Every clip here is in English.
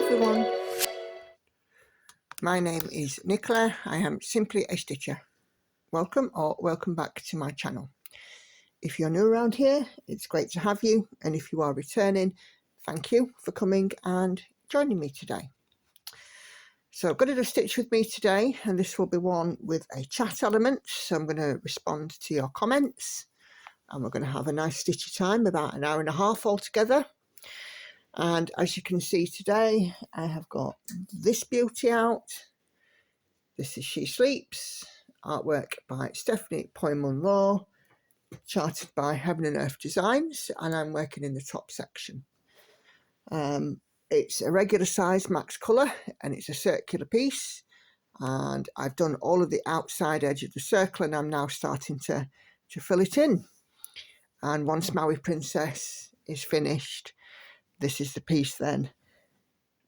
everyone, my name is Nicola. I am simply a stitcher. Welcome or welcome back to my channel. If you're new around here, it's great to have you, and if you are returning, thank you for coming and joining me today. So I've got a stitch with me today, and this will be one with a chat element, so I'm going to respond to your comments and we're going to have a nice stitchy time, about an hour and a half altogether. And as you can see today, I have got this beauty out. This is She Sleeps, artwork by Stephanie Pui-Mun Law, charted by Heaven and Earth Designs, and I'm working in the top section. It's a regular size max colour, and it's a circular piece, and I've done all of the outside edge of the circle, and I'm now starting to fill it in. And once Maui Princess is finished, this is the piece then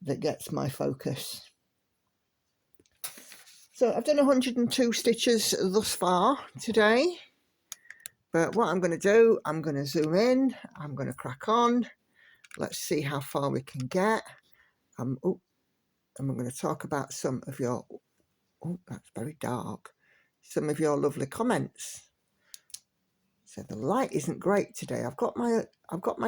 that gets my focus. So I've done 102 stitches thus far today, but what I'm going to do, I'm going to zoom in, I'm going to crack on. Let's see how far we can get. And I'm going to talk about some of your, that's very dark, some of your lovely comments. So the light isn't great today. I've got my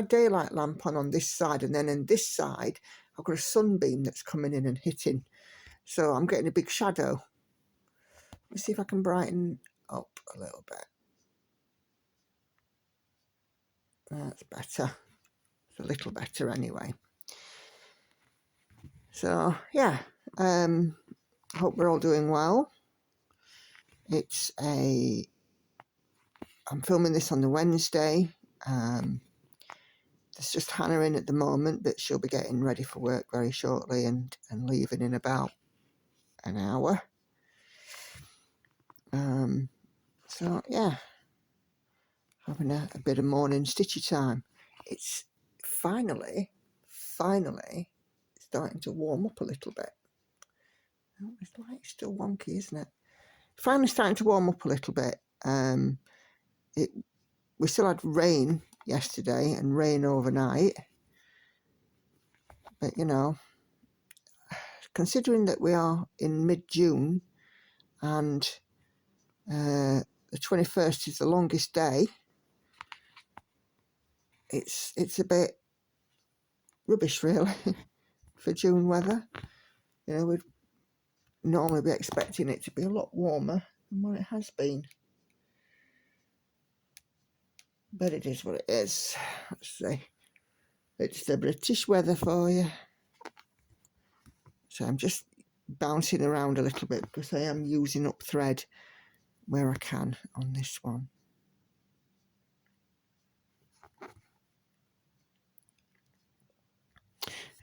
daylight lamp on this side, and then on this side I've got a sunbeam that's coming in and hitting, so I'm getting a big shadow. Let's see if I can brighten up a little bit. That's better. It's a little better anyway. So yeah, hope we're all doing well. I'm filming this on the Wednesday. There's just Hannah in at the moment, but she'll be getting ready for work very shortly and leaving in about an hour. So yeah, having a bit of morning stitchy time. It's finally starting to warm up a little bit. Oh, this light's still wonky, isn't it? Finally starting to warm up a little bit. We still had rain yesterday and rain overnight, but you know, considering that we are in mid-June and the 21st is the longest day, it's a bit rubbish really for June weather. You know, we'd normally be expecting it to be a lot warmer than what it has been. But it is what it is. Let's see. It's the British weather for you. So I'm just bouncing around a little bit because I am using up thread where I can on this one.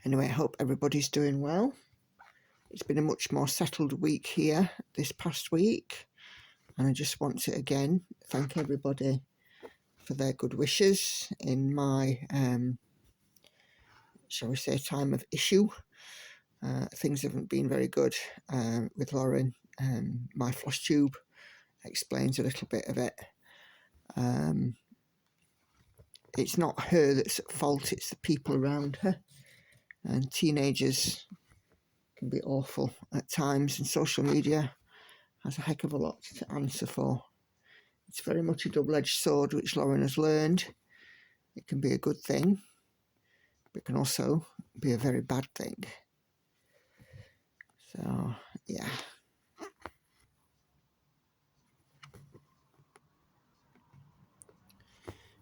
Anyway, I hope everybody's doing well. It's been a much more settled week here this past week, and I just want to again thank everybody for their good wishes in my shall we say time of issue. Things haven't been very good with Lauren. My floss tube explains a little bit of it. It's not her that's at fault, it's the people around her, and teenagers can be awful at times, and social media has a heck of a lot to answer for. It's very much a double-edged sword, which Lauren has learned. It can be a good thing, but it can also be a very bad thing. So yeah,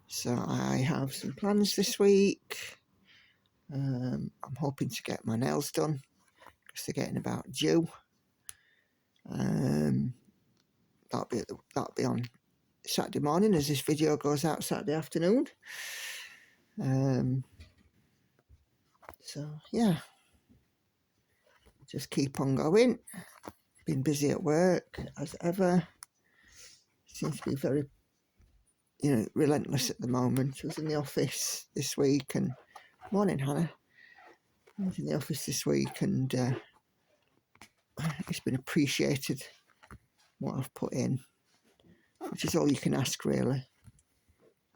so I have some plans this week. I'm hoping to get my nails done because they're getting about due. That'll be on Saturday morning as this video goes out Saturday afternoon. So yeah, just keep on going. Been busy at work as ever. Seems to be very, relentless at the moment. I was in the office this week, and morning Hannah. I was in the office this week, and it's been appreciated what I've put in, which is all you can ask really.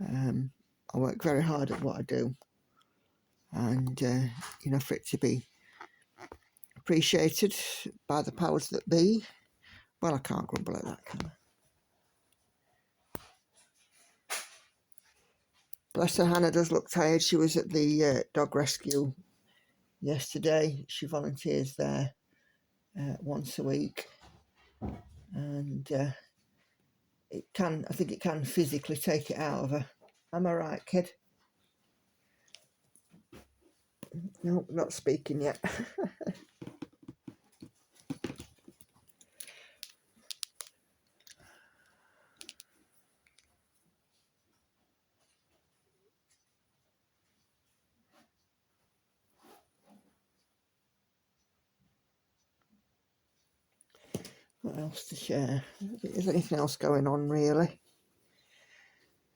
I work very hard at what I do, and for it to be appreciated by the powers that be. Well, I can't grumble at that, can I? Bless her, Hannah does look tired. She was at the dog rescue yesterday. She volunteers there once a week, and I think it can physically take it out of her. Am I right, kid? No, not speaking yet. What else to share? Is there anything else going on, really?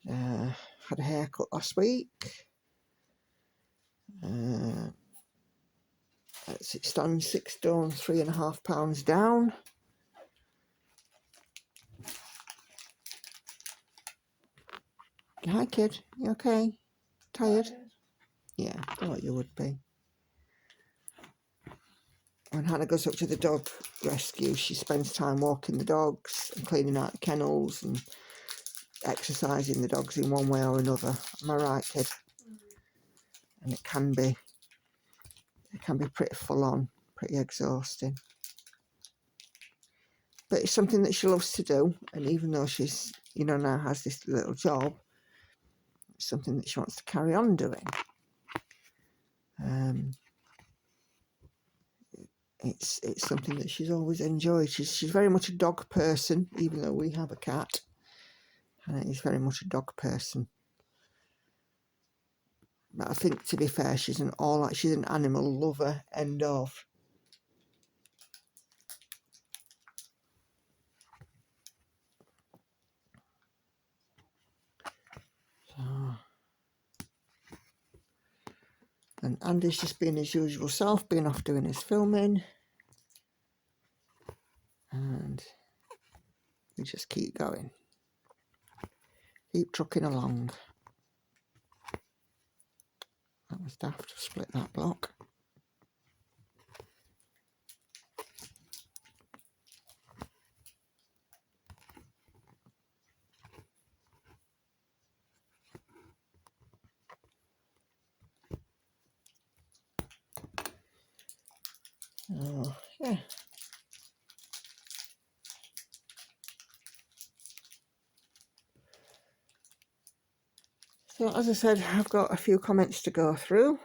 Had a haircut last week. As it stands, 6 stone, 3.5 pounds down. Hi, kid. You okay? Tired? Yeah, I thought you would be. When Hannah goes up to the dog rescue, she spends time walking the dogs and cleaning out the kennels and exercising the dogs in one way or another. Am I right, kid? And it can be pretty full on, pretty exhausting. But it's something that she loves to do, and even though she's, now has this little job, it's something that she wants to carry on doing. It's something that she's always enjoyed. She's very much a dog person, even though we have a cat. And is very much a dog person. But I think, to be fair, she's an animal lover, end of. So, and Andy's just been his usual self, been off doing his filming. And we just keep going. Keep trucking along. That was daft to split that block. Oh, yeah. So, as I said, I've got a few comments to go through.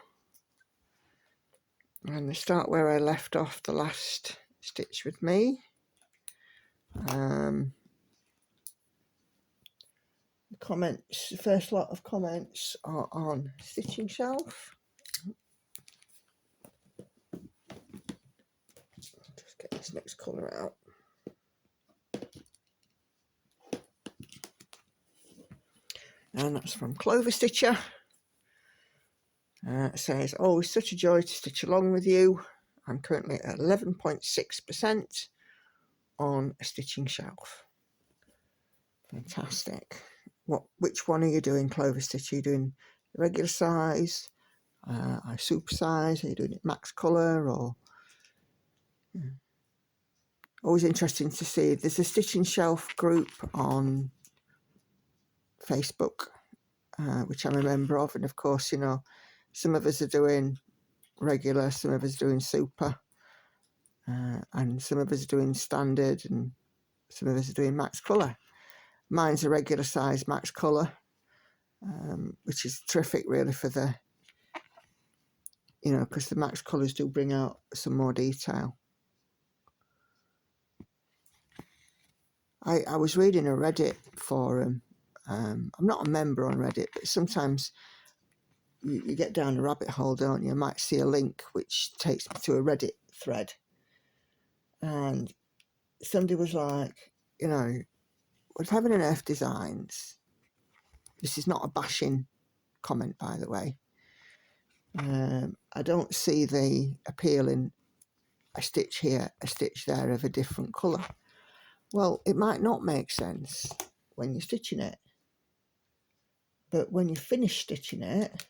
And they start where I left off the last stitch with me. The comments, the first lot of comments are on stitching shelf. Just get this next colour out. And that's from Clover Stitcher. It says, oh, it's such a joy to stitch along with you. I'm currently at 11.6% on a stitching shelf. Fantastic. Which one are you doing, Clover Stitch? Are you doing regular size, super size? Are you doing it max colour? Or always interesting to see. There's a stitching shelf group on Facebook, which I'm a member of, and of course, some of us are doing regular, some of us are doing super, and some of us are doing standard, and some of us are doing max colour. Mine's a regular size max colour, which is terrific really for the, because the max colours do bring out some more detail. I was reading a Reddit forum. I'm not a member on Reddit, but sometimes you get down a rabbit hole, don't you? I might see a link which takes me to a Reddit thread. And somebody was like, with Heaven and Earth Designs, this is not a bashing comment, by the way. I don't see the appeal in a stitch here, a stitch there of a different colour. Well, it might not make sense when you're stitching it, but when you finish stitching it,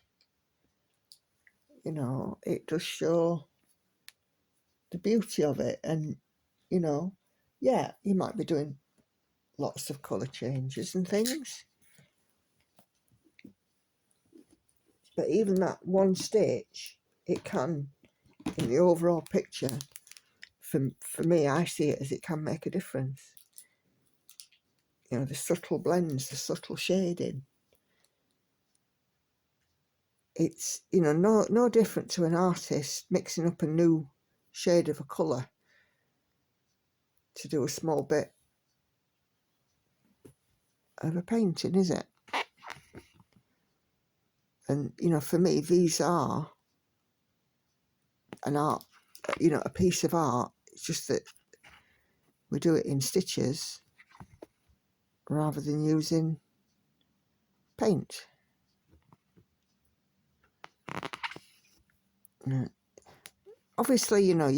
it does show the beauty of it. And, you know, yeah, you might be doing lots of colour changes and things, but even that one stitch, it can, in the overall picture, for me, I see it as it can make a difference. You know, the subtle blends, the subtle shading. It's, you know, no different to an artist mixing up a new shade of a colour to do a small bit of a painting, is it? And, you know, for me, these are an art, you know, a piece of art. It's just that we do it in stitches rather than using paint. Yeah. Obviously, you know,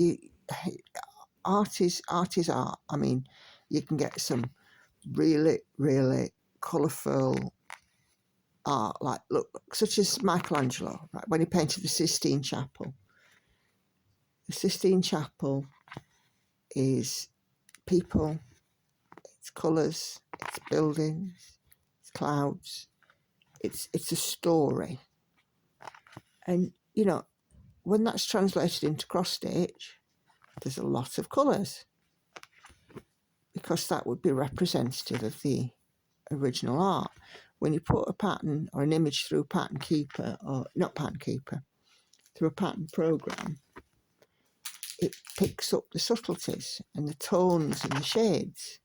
art is art. I mean, you can get some really, really colourful art, like, look, such as Michelangelo, right, when he painted the Sistine Chapel. The Sistine Chapel is people, it's colours, it's buildings, it's clouds, it's a story. And, you know, when that's translated into cross stitch, there's a lot of colours, because that would be representative of the original art. When you put a pattern or an image through Pattern Keeper, or not Pattern Keeper, through a pattern program, it picks up the subtleties and the tones and the shades.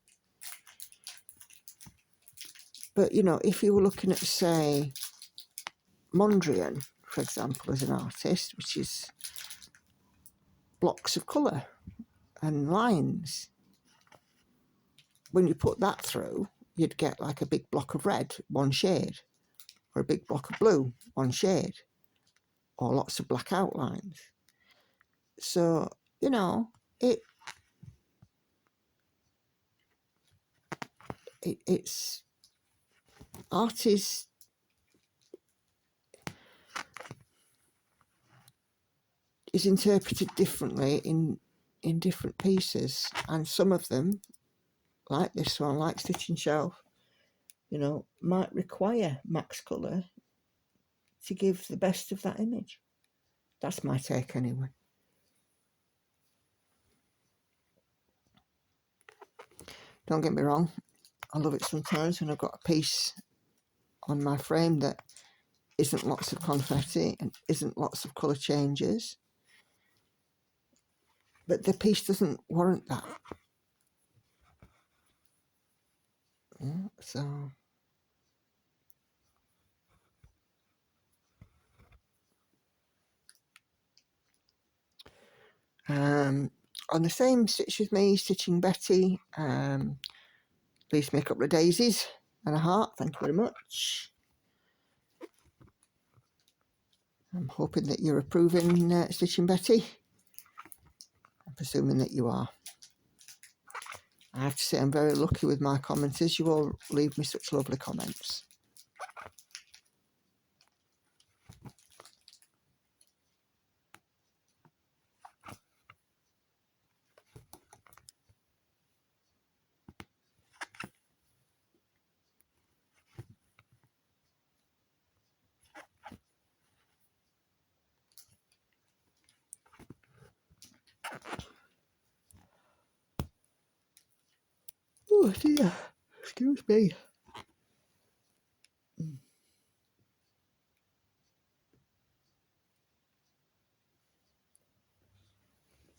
But, you know, if you were looking at, say, Mondrian, for example, as an artist, which is blocks of colour and lines, when you put that through, you'd get like a big block of red, one shade, or a big block of blue, one shade, or lots of black outlines. So, you know, it's art is interpreted differently in different pieces, and some of them, like this one, like Stitching Shelf, you know, might require max colour to give the best of that image. That's my take anyway. Don't get me wrong, I love it sometimes when I've got a piece on my frame that isn't lots of confetti and isn't lots of colour changes, but the piece doesn't warrant that. Yeah, so on the same stitch with me, Stitching Betty, please make up the daisies and a heart. Thank you very much. I'm hoping that you're approving Stitching Betty. I'm presuming that you are. I have to say I'm very lucky with my commenters. You all leave me such lovely comments. Oh dear, excuse me.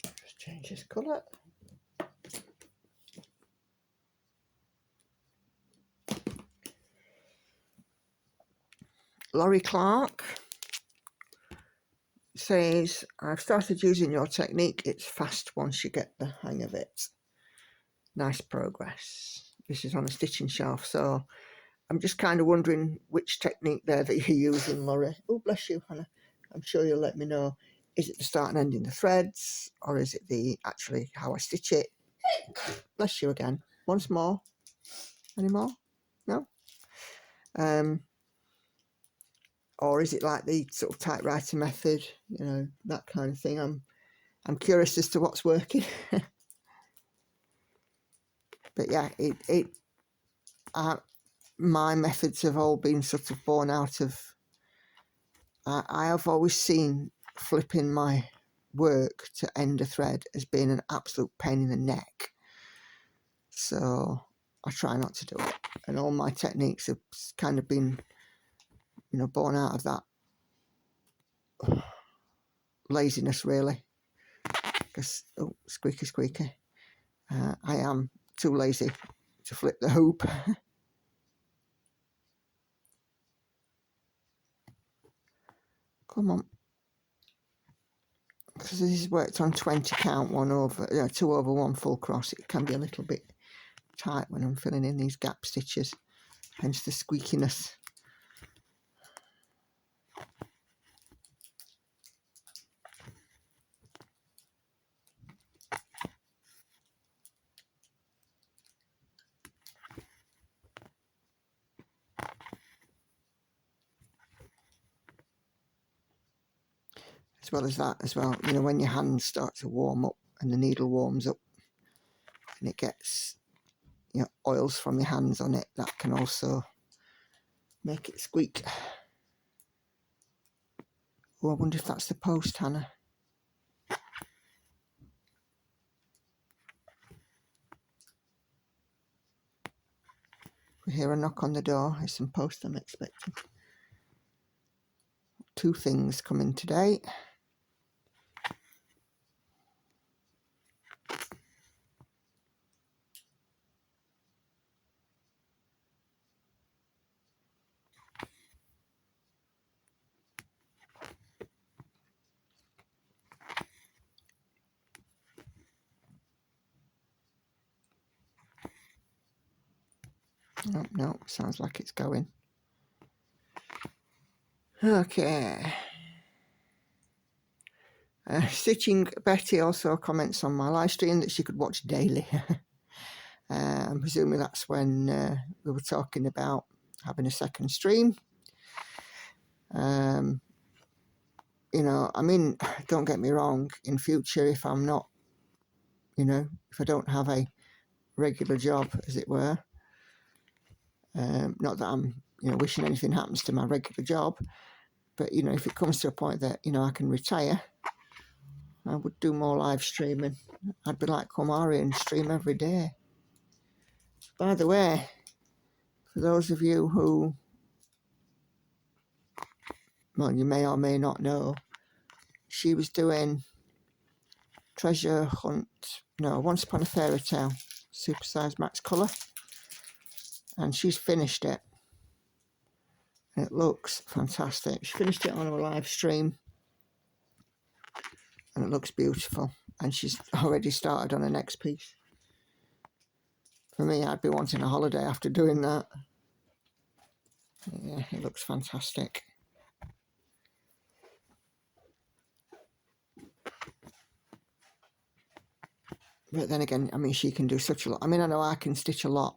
Just change this colour. Laurie Clark says, I've started using your technique. It's fast once you get the hang of it. Nice progress. This is on a Stitching Shelf, so I'm just kind of wondering which technique there that you're using, Laurie. Oh, bless you, Hannah. I'm sure you'll let me know. Is it the start and ending the threads, or is it the actually how I stitch it? Bless you again. Once more. Any more? No? Or is it like the sort of typewriter method, you know, that kind of thing? I'm curious as to what's working. But yeah, my methods have all been sort of born out of, I have always seen flipping my work to end a thread as being an absolute pain in the neck. So I try not to do it. And all my techniques have kind of been, you know, born out of that laziness, really. Because, oh, squeaky, squeaky. I am too lazy to flip the hoop. Come on. Because this is worked on 20 count, 2 over 1 full cross. It can be a little bit tight when I'm filling in these gap stitches, hence the squeakiness. As well as that as well, you know, when your hands start to warm up and the needle warms up and it gets, you know, oils from your hands on it, that can also make it squeak. Oh, I wonder if that's the post, Hannah. We hear a knock on the door. There's some post I'm expecting. 2 things coming today. Oh, no, sounds like it's going. Okay. Stitching Betty also comments on my live stream that she could watch daily. I'm presuming that's when we were talking about having a second stream. You know, I mean, don't get me wrong, in future, if I'm not, you know, if I don't have a regular job, as it were, not that I'm, you know, wishing anything happens to my regular job, but, you know, if it comes to a point that, you know, I can retire, I would do more live streaming. I'd be like Komari and stream every day. By the way, for those of you who, well, you may or may not know, she was doing Treasure Hunt, no, Once Upon a Fairy Tale, Supersized Max Colour, and she's finished it. And it looks fantastic. She finished it on a live stream, and it looks beautiful. And she's already started on the next piece. For me, I'd be wanting a holiday after doing that. Yeah, it looks fantastic. But then again, I mean, she can do such a lot. I mean, I know I can stitch a lot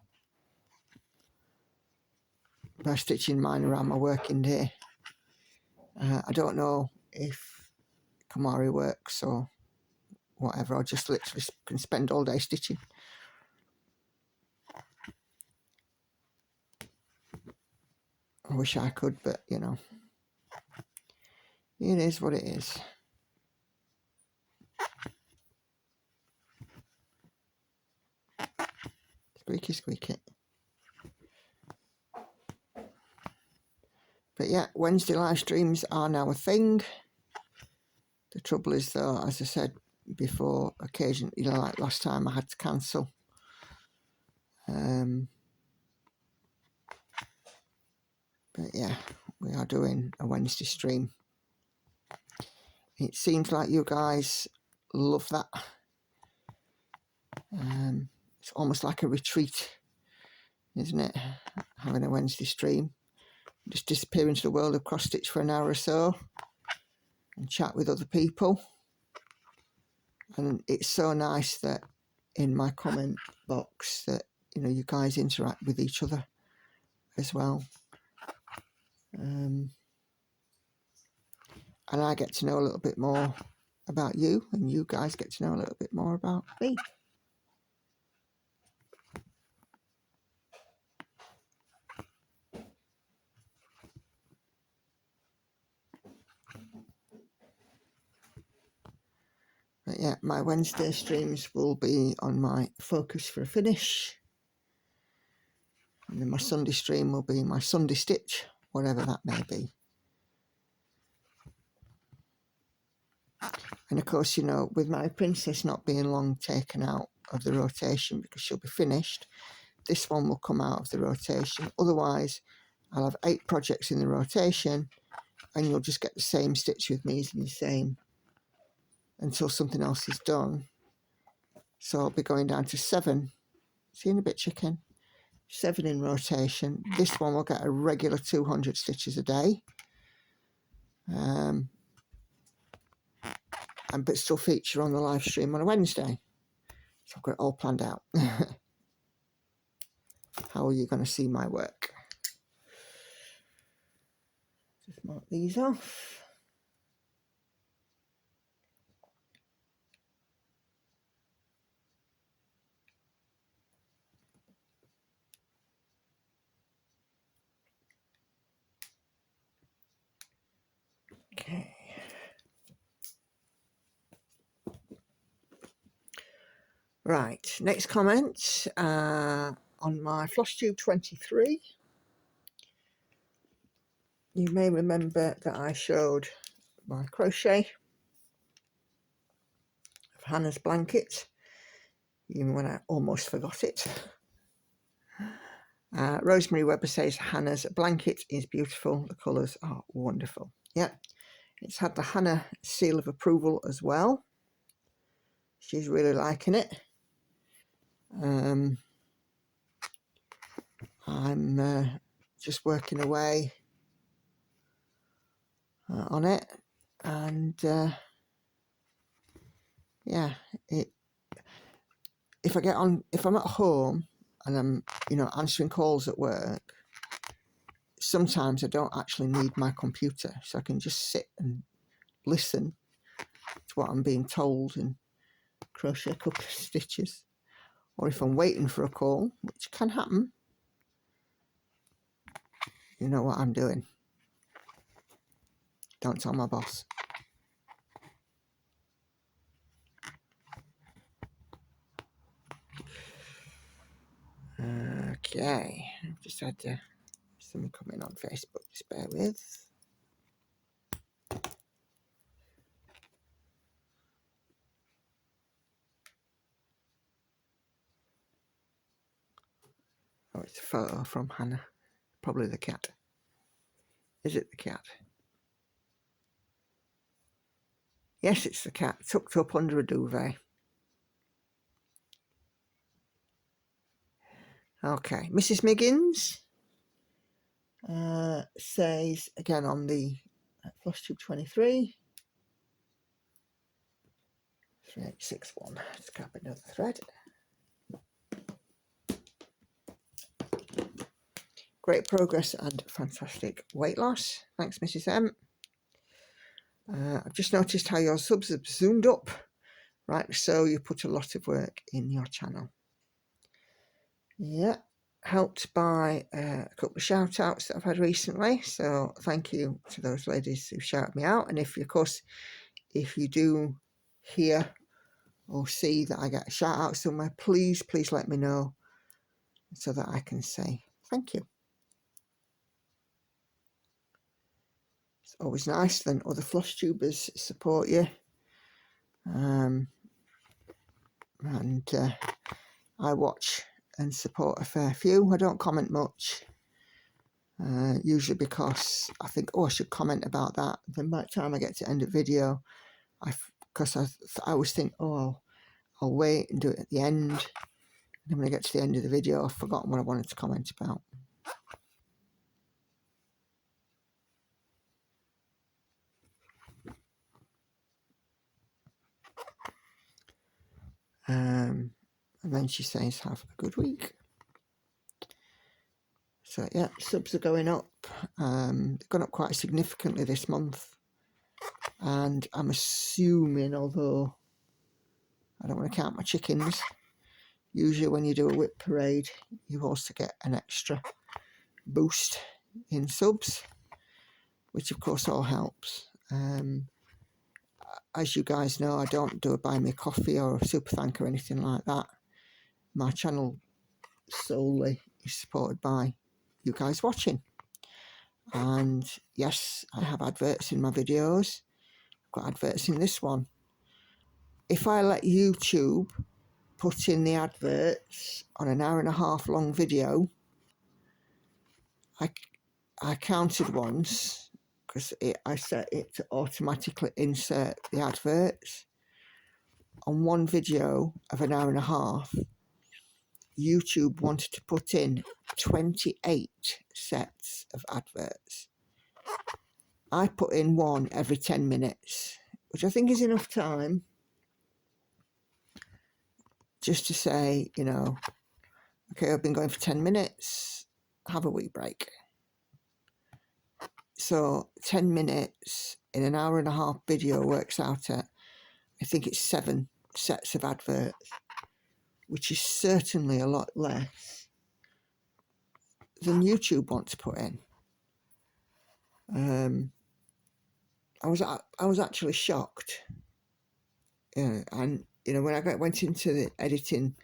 by stitching mine around my working day. I don't know if Komari works or whatever. I just literally can spend all day stitching. I wish I could, but, you know, it is what it is. Squeaky, squeaky. But yeah, Wednesday live streams are now a thing. The trouble is, though, as I said before, occasionally, you know, like last time I had to cancel. But yeah, we are doing a Wednesday stream. It seems like you guys love that. It's almost like a retreat, isn't it? Having a Wednesday stream. Just disappear into the world of cross stitch for an hour or so and chat with other people. And it's so nice that in my comment box that, you know, you guys interact with each other as well. And I get to know a little bit more about you, and you guys get to know a little bit more about me. But yeah, my Wednesday streams will be on my focus for a finish, and then my Sunday stream will be my Sunday stitch, whatever that may be. And of course, you know, with my princess not being long taken out of the rotation because she'll be finished, this one will come out of the rotation. Otherwise, I'll have 8 projects in the rotation, and you'll just get the same stitch with me using the same until something else is done. So I'll be going down to 7. See you in a bit, chicken. 7 in rotation. This one will get a regular 200 stitches a day, but still feature on the live stream on a Wednesday. So I've got it all planned out. How are you going to see my work? Just mark these off. Okay. Right, next comment on my floss tube 23. You may remember that I showed my crochet of Hannah's blanket, even when I almost forgot it. Rosemary Webber says Hannah's blanket is beautiful. The colours are wonderful. Yeah, it's had the Hannah seal of approval as well. She's really liking it. I'm just working away on it, and yeah, if I'm at home and I'm, you know, answering calls at work, sometimes I don't actually need my computer, so I can just sit and listen to what I'm being told and crochet a couple of stitches. Or if I'm waiting for a call, which can happen, you know what I'm doing. Don't tell my boss. Okay, I've just had someone comment on Facebook, just bear with. Oh, it's a photo from Hannah. Probably the cat. Is it the cat? Yes, it's the cat, tucked up under a duvet. Okay, Mrs. Miggins says, again on the floss tube 23, 3861, let's grab another thread. Great progress and fantastic weight loss. Thanks, Mrs. M. I've just noticed how your subs have zoomed up. Right, so you put a lot of work in your channel. Yeah, helped by a couple of shout outs that I've had recently. So thank you to those ladies who shouted me out. And if you do hear or see that I get a shout out somewhere, please let me know so that I can say thank you. It's always nice when other floss tubers support you. And I watch and support a fair few. I don't comment much, usually because I think, oh, I should comment about that. Then by the time I get to end of video, because I always think, oh, I'll wait and do it at the end. And then when I get to the end of the video, I've forgotten what I wanted to comment about. And then she says, have a good week. So yeah, subs are going up. They've gone up quite significantly this month. And I'm assuming, although I don't want to count my chickens, usually when you do a whip parade, you also get an extra boost in subs, which of course all helps. As you guys know, I don't do a buy me a coffee or a super thank or anything like that. My channel solely is supported by you guys watching. And yes, I have adverts in my videos. I've got adverts in this one. If I let YouTube put in the adverts on an 1.5 hour long video, I counted once, because I set it to automatically insert the adverts. On one video of an 1.5 hours, YouTube wanted to put in 28 sets of adverts. I put in one every 10 minutes, which I think is enough time just to say, you know, okay, I've been going for 10 minutes, have a wee break. So 10 minutes in an 1.5 hour video works out at, I think it's 7 sets of adverts, which is certainly a lot less than YouTube wants to put in. I was actually shocked, and you know, when I went into the editing,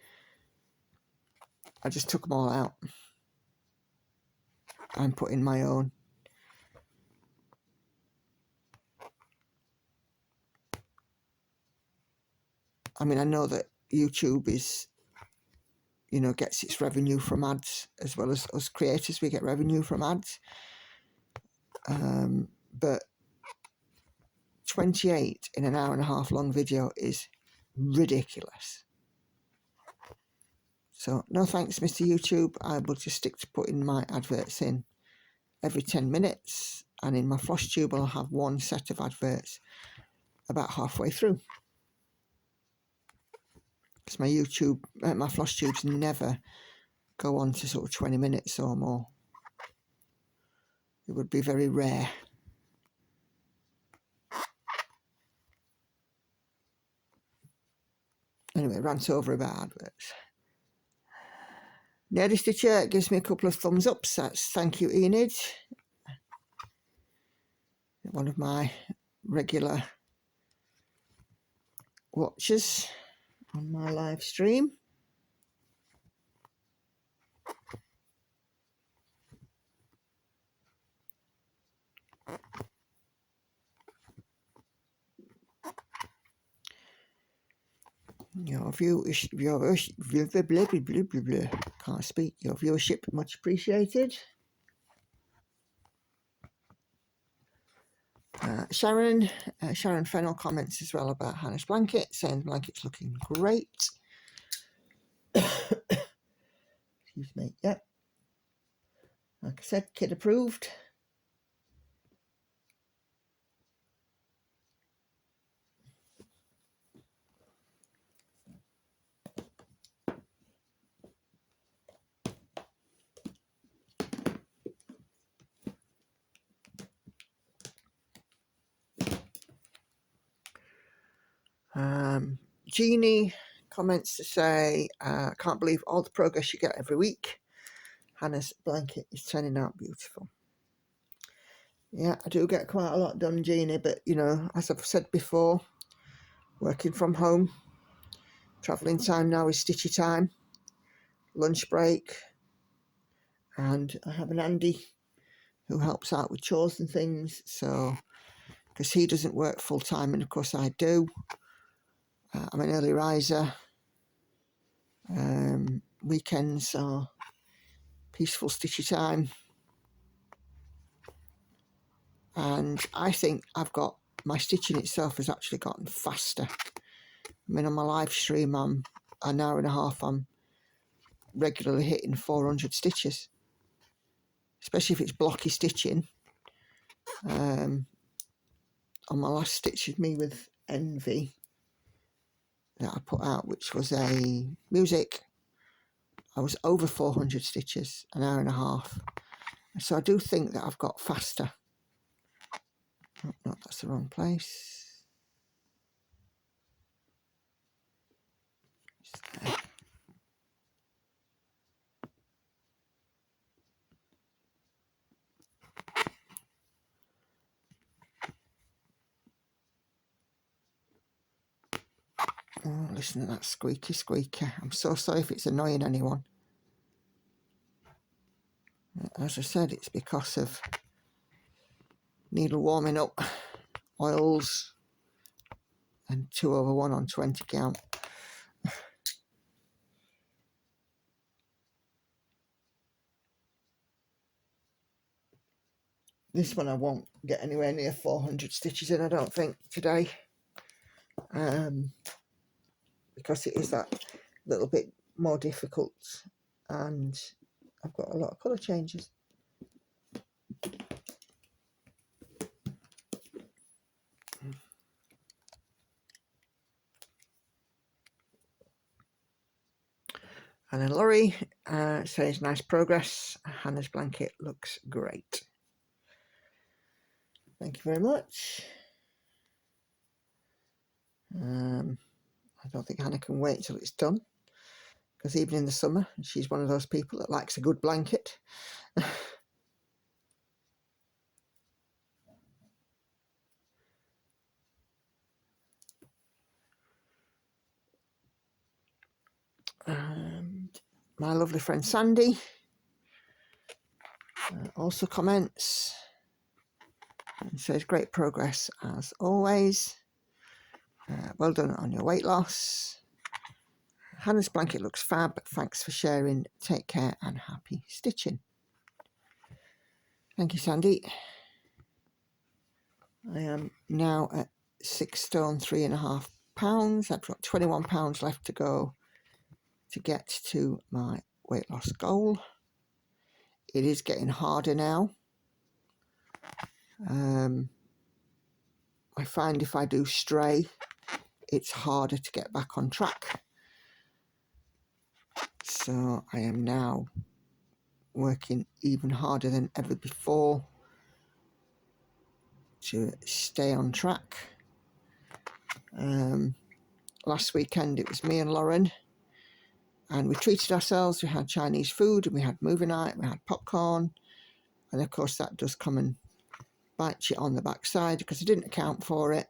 I just took them all out and put in my own. I mean, I know that YouTube is, you know, gets its revenue from ads, as well as us creators, we get revenue from ads. But 28 in an 1.5 hour long video is ridiculous. So no thanks, Mr. YouTube. I will just stick to putting my adverts in every 10 minutes, and in my floss tube I'll have one set of adverts about halfway through. Because my floss tubes never go on to sort of 20 minutes or more. It would be very rare. Anyway, rant over about adverts. Nerdy Stitcher gives me a couple of thumbs ups. That's thank you, Enid. One of my regular watchers on my live stream. Your can't speak. Your viewership much appreciated. Sharon Fennell comments as well about Hannah's blanket, saying the blanket's looking great. Excuse me. Yep. Like I said, kid approved. Jeannie comments to say, can't believe all the progress you get every week. Hannah's blanket is turning out beautiful. Yeah, I do get quite a lot done, Jeannie, but you know, as I've said before, working from home, travelling time now is stitchy time, lunch break, and I have an Andy who helps out with chores and things, so because he doesn't work full time, and of course I do. I'm an early riser. Weekends are peaceful stitchy time, and I think my stitching itself has actually gotten faster. I mean, on my live stream, I'm an 1.5 hours, I'm regularly hitting 400 stitches, especially if it's blocky stitching. On my last Stitch With Me with Envy that I put out, which was a music, I was over 400 stitches, an 1.5 hours. So I do think that I've got faster. Oh, no, that's the wrong place. Oh, listen to that squeaky squeaker. I'm so sorry if it's annoying anyone. As I said, it's because of needle warming up, oils, and 2/1 on 20 count. This one I won't get anywhere near 400 stitches in, I don't think, today. Because it is that little bit more difficult, and I've got a lot of colour changes. And then Laurie says, nice progress. Hannah's blanket looks great. Thank you very much. I don't think Hannah can wait till it's done, because even in the summer, she's one of those people that likes a good blanket. And my lovely friend Sandy also comments and says, great progress as always. Well done on your weight loss. Hannah's blanket looks fab. Thanks for sharing. Take care and happy stitching. Thank you, Sandy. I am now at 6 stone 3.5 pounds. I've got 21 pounds left to go to get to my weight loss goal. It is getting harder now. I find if I do stray, it's harder to get back on track. So I am now working even harder than ever before to stay on track. Last weekend it was me and Lauren, and we treated ourselves. We had Chinese food, and we had movie night, we had popcorn, and of course that does come and bite you on the backside because I didn't account for it.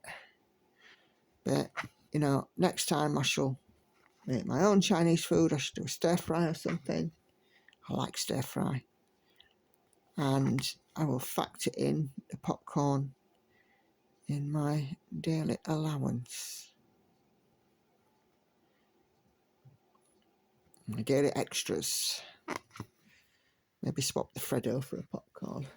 But you know, next time I shall make my own Chinese food. I should do a stir fry or something. I like stir fry. And I will factor in the popcorn in my daily allowance. My daily extras. Maybe swap the Freddo for a popcorn.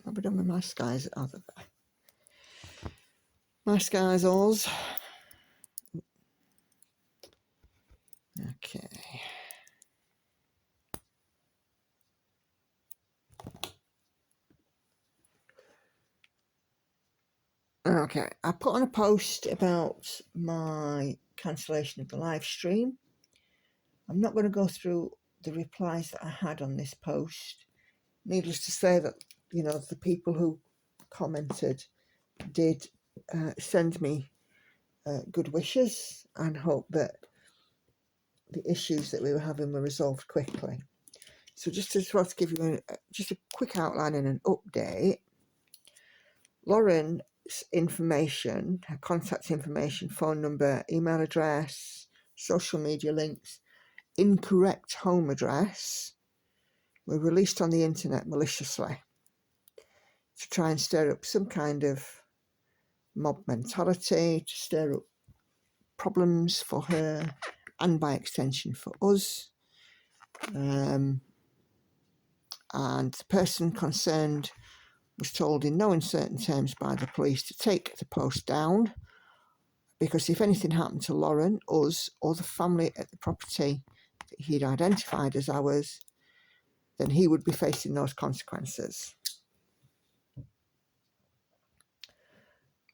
I'll be done with my skies. Oh, my skies alls. Okay. Okay, I put on a post about my cancellation of the live stream. I'm not going to go through the replies that I had on this post. Needless to say that, you know, the people who commented did send me good wishes and hope that the issues that we were having were resolved quickly. So just to sort of give you just a quick outline and an update, Lauren's information, her contact information, phone number, email address, social media links, incorrect home address were released on the internet maliciously to try and stir up some kind of mob mentality, to stir up problems for her and by extension for us. And the person concerned was told in no uncertain terms by the police to take the post down because if anything happened to Lauren, us, or the family at the property that he'd identified as ours, then he would be facing those consequences.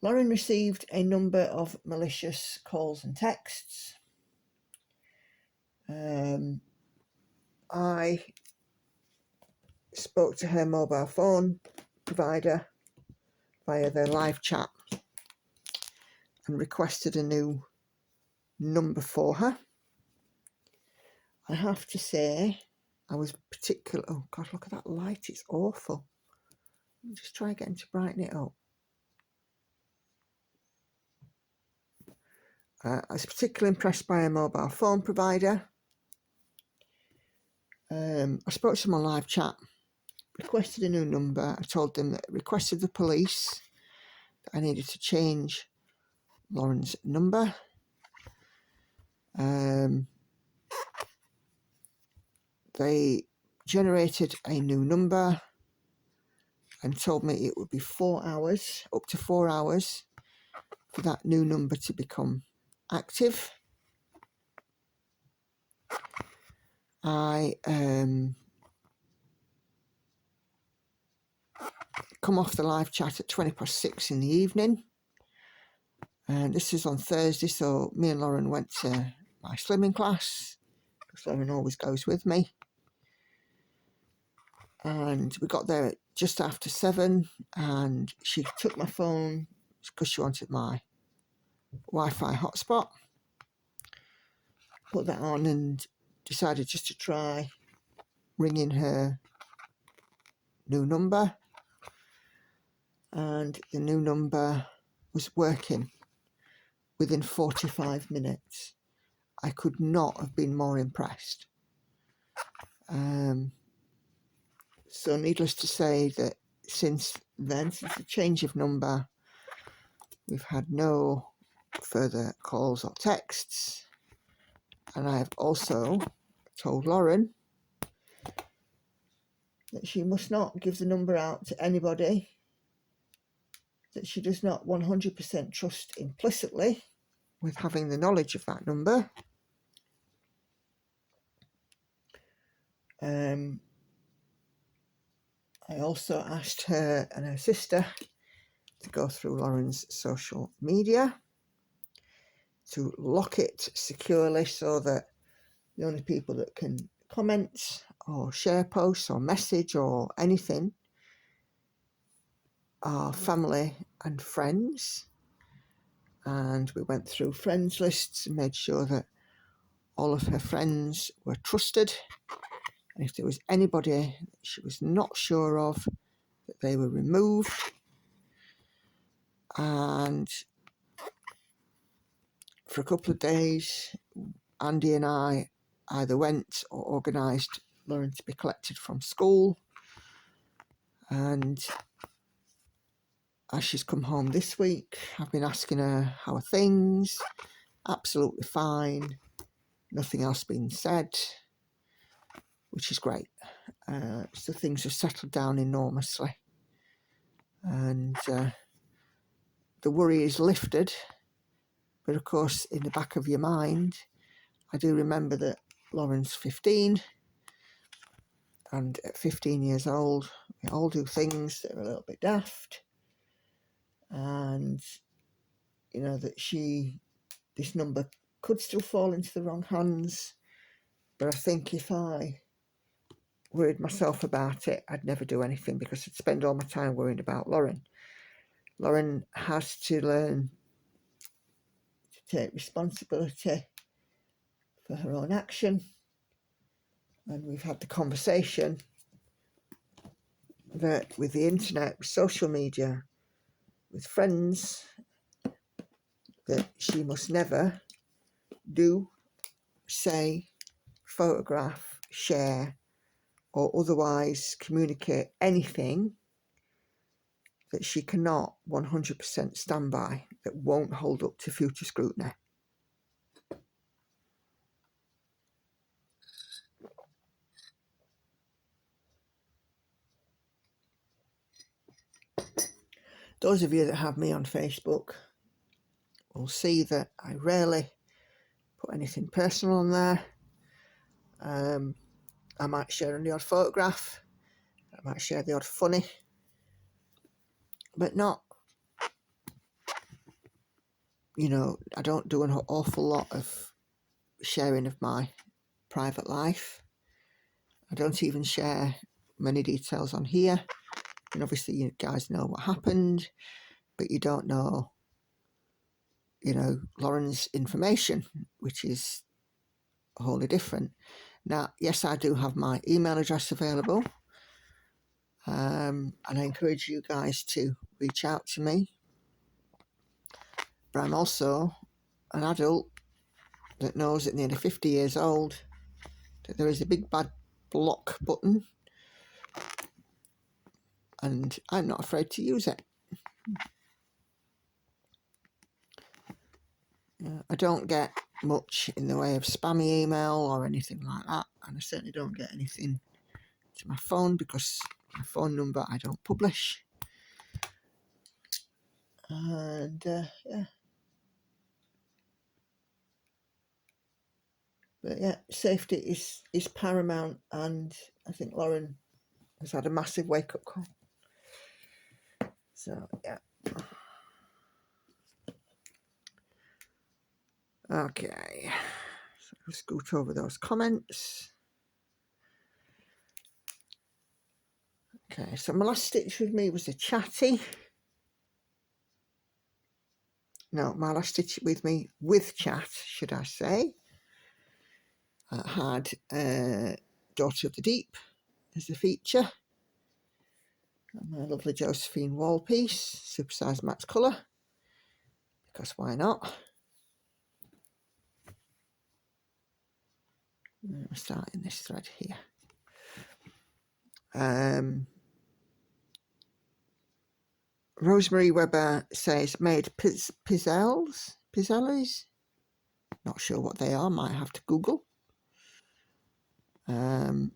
Lauren received a number of malicious calls and texts. I spoke to her mobile phone provider via their live chat and requested a new number for her. I have to say, I was particular. Oh God, look at that light, it's awful. Let me just try again to brighten it up. I was particularly impressed by a mobile phone provider. I spoke to them on live chat, requested a new number. I told them that I requested the police that I needed to change Lauren's number. They generated a new number and told me it would be 4 hours, up to 4 hours, for that new number to become active. I come off the live chat at 6:20 in the evening, and this is on Thursday, so me and Lauren went to my slimming class, because Lauren always goes with me, and we got there at just after 7, and she took my phone because she wanted my Wi-Fi hotspot, put that on, and decided just to try ringing her new number, and the new number was working within 45 minutes. I could not have been more impressed. So needless to say that since then, since the change of number, we've had no further calls or texts, and I have also told Lauren that she must not give the number out to anybody that she does not 100% trust implicitly with having the knowledge of that number. I also asked her and her sister to go through Lauren's social media to lock it securely so that the only people that can comment or share posts or message or anything are family and friends. And we went through friends lists and made sure that all of her friends were trusted, and if there was anybody that she was not sure of, that they were removed. And for a couple of days, Andy and I either went or organised Lauren to be collected from school, and as she's come home this week, I've been asking her how are things. Absolutely fine, nothing else been said, which is great. So things have settled down enormously, and the worry is lifted. But of course, in the back of your mind, I do remember that Lauren's 15, and at 15 years old, we all do things that are a little bit daft, and you know that this number could still fall into the wrong hands. But I think if I worried myself about it, I'd never do anything, because I'd spend all my time worrying about Lauren. Lauren has to learn to take responsibility for her own action, and we've had the conversation that with the internet, with social media, with friends, that she must never do, say, photograph, share, or otherwise communicate anything that she cannot 100% stand by, that won't hold up to future scrutiny. Those of you that have me on Facebook will see that I rarely put anything personal on there. I might share the odd photograph, I might share the odd funny, but not, you know, I don't do an awful lot of sharing of my private life. I don't even share many details on here. And obviously you guys know what happened, but you don't know, you know, Lauren's information, which is wholly different. Now, yes, I do have my email address available, and I encourage you guys to reach out to me. But I'm also an adult that knows at nearly 50 years old that there is a big bad block button, and I'm not afraid to use it. I don't get much in the way of spammy email or anything like that, and I certainly don't get anything to my phone because my phone number I don't publish. And yeah, but yeah, safety is paramount, and I think Lauren has had a massive wake-up call. So yeah. Okay, so I'll scoot over those comments. Okay, so my last stitch with me was a chatty. No, my last stitch with me with chat, should I say, had Daughter of the Deep as a feature. And my lovely Josephine wall piece, supersized max colour, because why not? We're starting this thread here. Rosemary Webber says made pizzelles. Not sure what they are, might have to Google. Oh,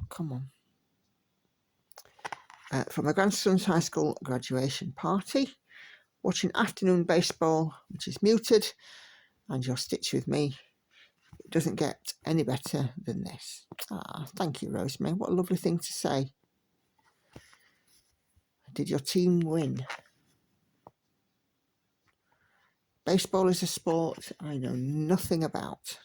come on. For my grandson's high school graduation party, watching afternoon baseball, which is muted, and your stitch with me. It doesn't get any better than this. Ah, thank you, Rosemary. What a lovely thing to say. Did your team win? Baseball is a sport I know nothing about.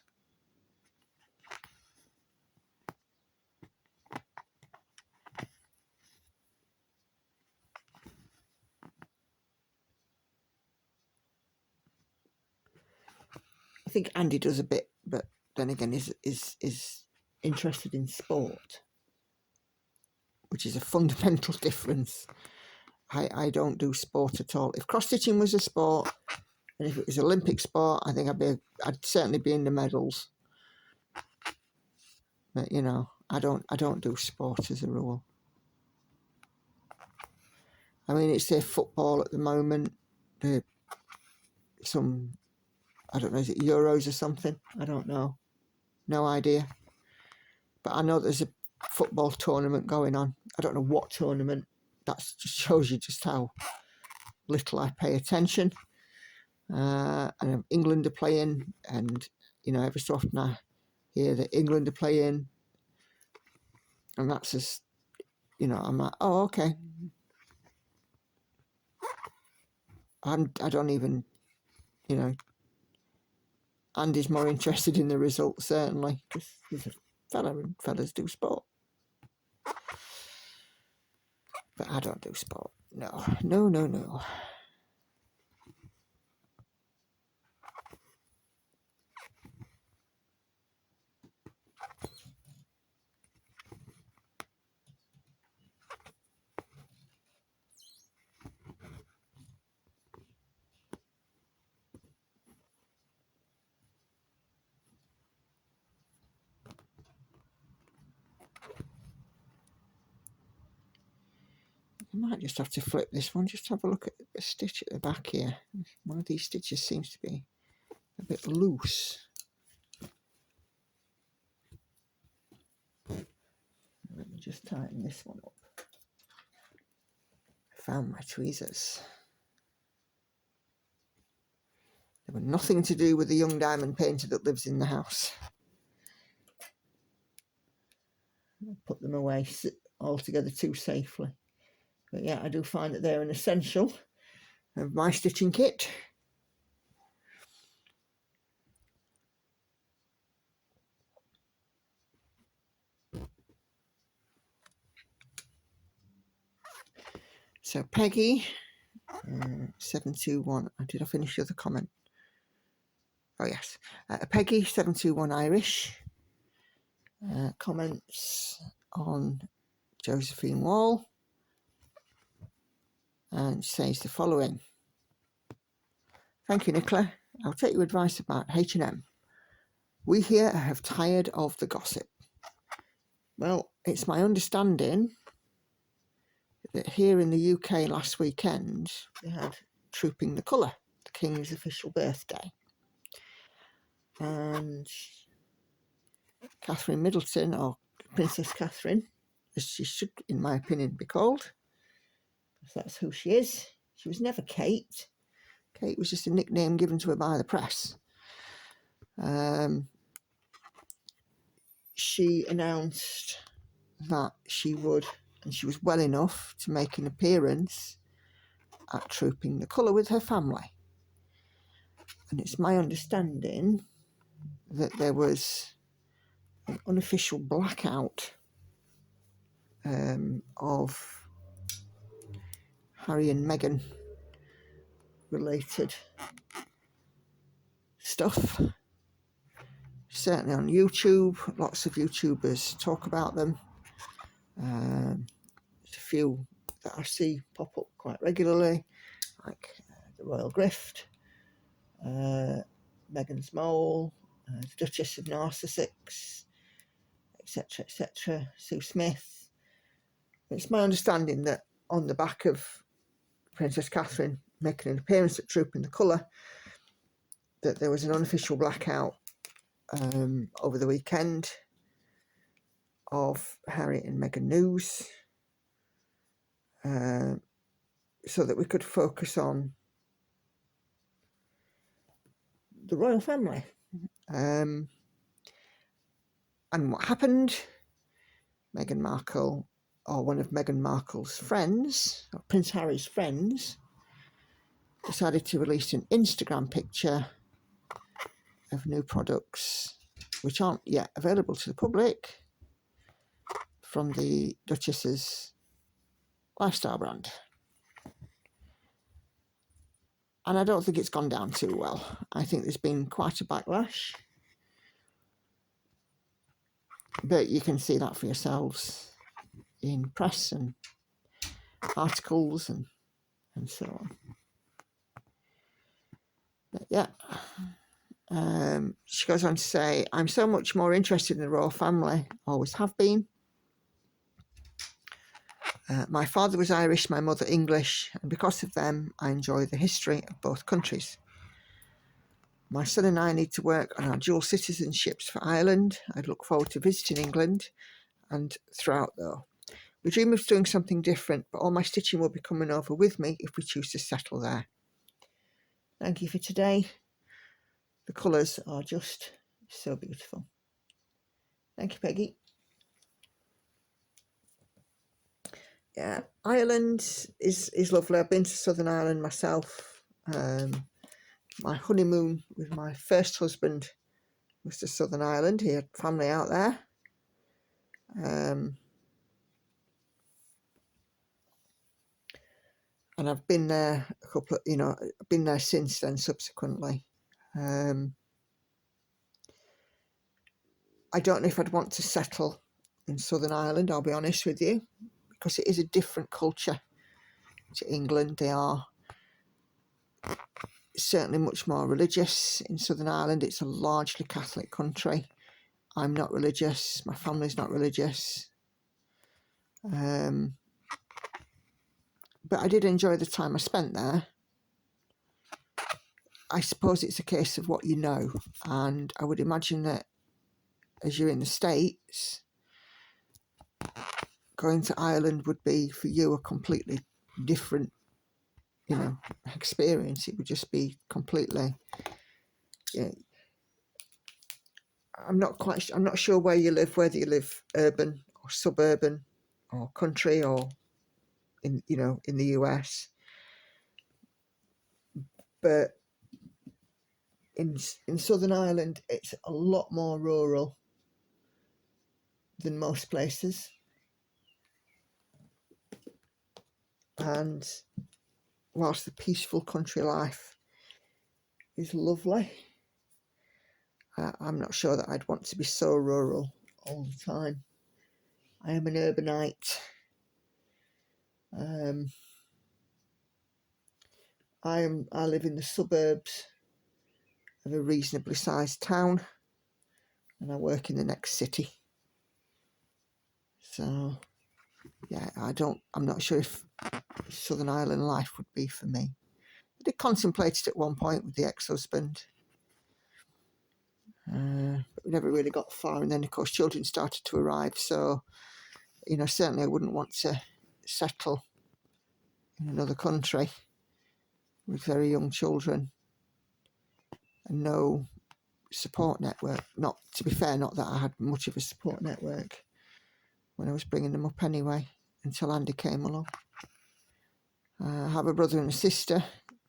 I think Andy does a bit, but then again is interested in sport, which is a fundamental difference. I don't do sport at all. If cross-stitching was a sport, and if it was Olympic sport, I think I'd certainly be in the medals. But you know, I don't do sport as a rule. I mean, it's their football at the moment. I don't know, is it Euros or something? I don't know. No idea. But I know there's a football tournament going on. I don't know what tournament. That just shows you just how little I pay attention. And England are playing, and you know, every so often I hear that England are playing, and that's just, you know, I'm like, oh, okay. I don't even, you know, Andy's more interested in the results, certainly, because he's a fella and fellas do sport. But I don't do sport. No. I might just have to flip this one, just have a look at the stitch at the back here. One of these stitches seems to be a bit loose. Let me just tighten this one up. I found my tweezers. They were nothing to do with the young diamond painter that lives in the house. I'll put them away altogether too safely. But yeah, I do find that they're an essential of my stitching kit. So Peggy, 721, did I finish the other comment? Oh yes, Peggy 721 Irish comments on Josephine Wall and says the following. Thank you, Nicola. I'll take your advice about H&M. We here have tired of the gossip. Well, it's my understanding that here in the UK last weekend they had Trooping the Colour, the King's official birthday. And Catherine Middleton, or Princess Catherine, as she should, in my opinion, be called, because that's who she is. She was never Kate. Kate was just a nickname given to her by the press. She announced that she would, and she was well enough to make an appearance at Trooping the Colour with her family. And it's my understanding that there was an unofficial blackout of Harry and Meghan related stuff. Certainly on YouTube, lots of YouTubers talk about them. There's a few that I see pop up quite regularly, like the Royal Grift, Meghan's Mole, the Duchess of Narcissus, etc., etc., Sue Smith. It's my understanding that on the back of Princess Catherine making an appearance at Trooping the Colour, that there was an unofficial blackout over the weekend of Harry and Meghan news, so that we could focus on the royal family. And what happened? Meghan Markle, or one of Meghan Markle's friends, or Prince Harry's friends, decided to release an Instagram picture of new products which aren't yet available to the public from the Duchess's lifestyle brand. And I don't think it's gone down too well. I think there's been quite a backlash. But you can see that for yourselves in press and articles and so on. But yeah. She goes on to say, I'm so much more interested in the royal family, always have been. My father was Irish, my mother English, and because of them, I enjoy the history of both countries. My son and I need to work on our dual citizenships for Ireland. I'd look forward to visiting England and throughout though. We dream of doing something different, but all my stitching will be coming over with me if we choose to settle there. Thank you for today. The colours are just so beautiful. Thank you, Peggy. Yeah, Ireland is lovely. I've been to Southern Ireland myself. My honeymoon with my first husband was to Southern Ireland. He had family out there. And I've been there a couple of, I've been there since then subsequently. I don't know if I'd want to settle in Southern Ireland, I'll be honest with you, because it is a different culture to England. They are certainly much more religious in Southern Ireland. It's a largely Catholic country. I'm not religious. My family's not religious. But I did enjoy the time I spent there. I suppose it's a case of what you know. And I would imagine that as you're in the States, going to Ireland would be for you a completely different, experience. It would just be completely I'm not sure where you live, whether you live urban or suburban or country or in the US, but in Southern Ireland it's a lot more rural than most places, and whilst the peaceful country life is lovely, I'm not sure that I'd want to be so rural all the time. I am an urbanite. I live in the suburbs of a reasonably sized town, and I work in the next city. So yeah, I'm not sure if Southern Ireland life would be for me. I did contemplate it at one point with the ex-husband, but we never really got far, and then of course children started to arrive, so certainly I wouldn't want to settle in another country with very young children and no support network. Not that I had much of a support network when I was bringing them up anyway, until Andy came along. I have a brother and a sister,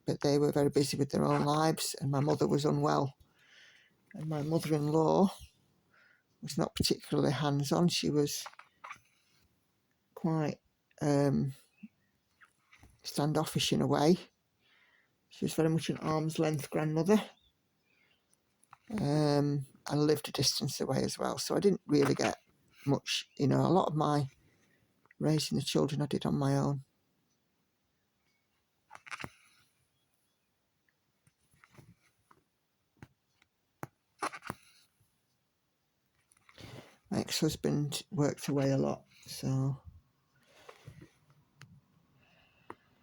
but they were very busy with their own lives, and my mother was unwell, and my mother-in-law was not particularly hands-on. She was quite standoffish in a way. She was very much an arm's length grandmother, and lived a distance away as well, so I didn't really get much. A lot of my raising the children I did on my own. My ex-husband worked away a lot, so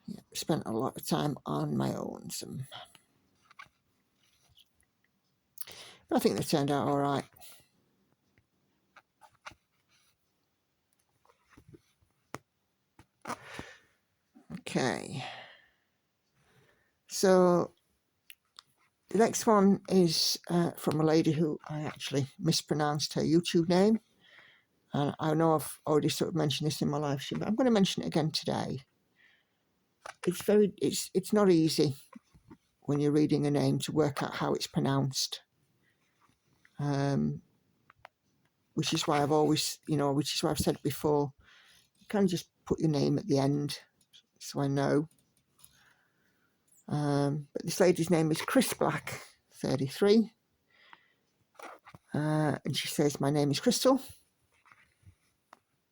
yeah, spent a lot of time on my own. But I think they turned out all right. Okay, so the next one is from a lady who I actually mispronounced her YouTube name, and I know I've already sort of mentioned this in my live stream, but I'm going to mention it again today. It's not easy when you're reading a name to work out how it's pronounced, which is why I've said before, you can just put your name at the end so I know. But this lady's name is Chris Black 33, and she says, my name is Crystal,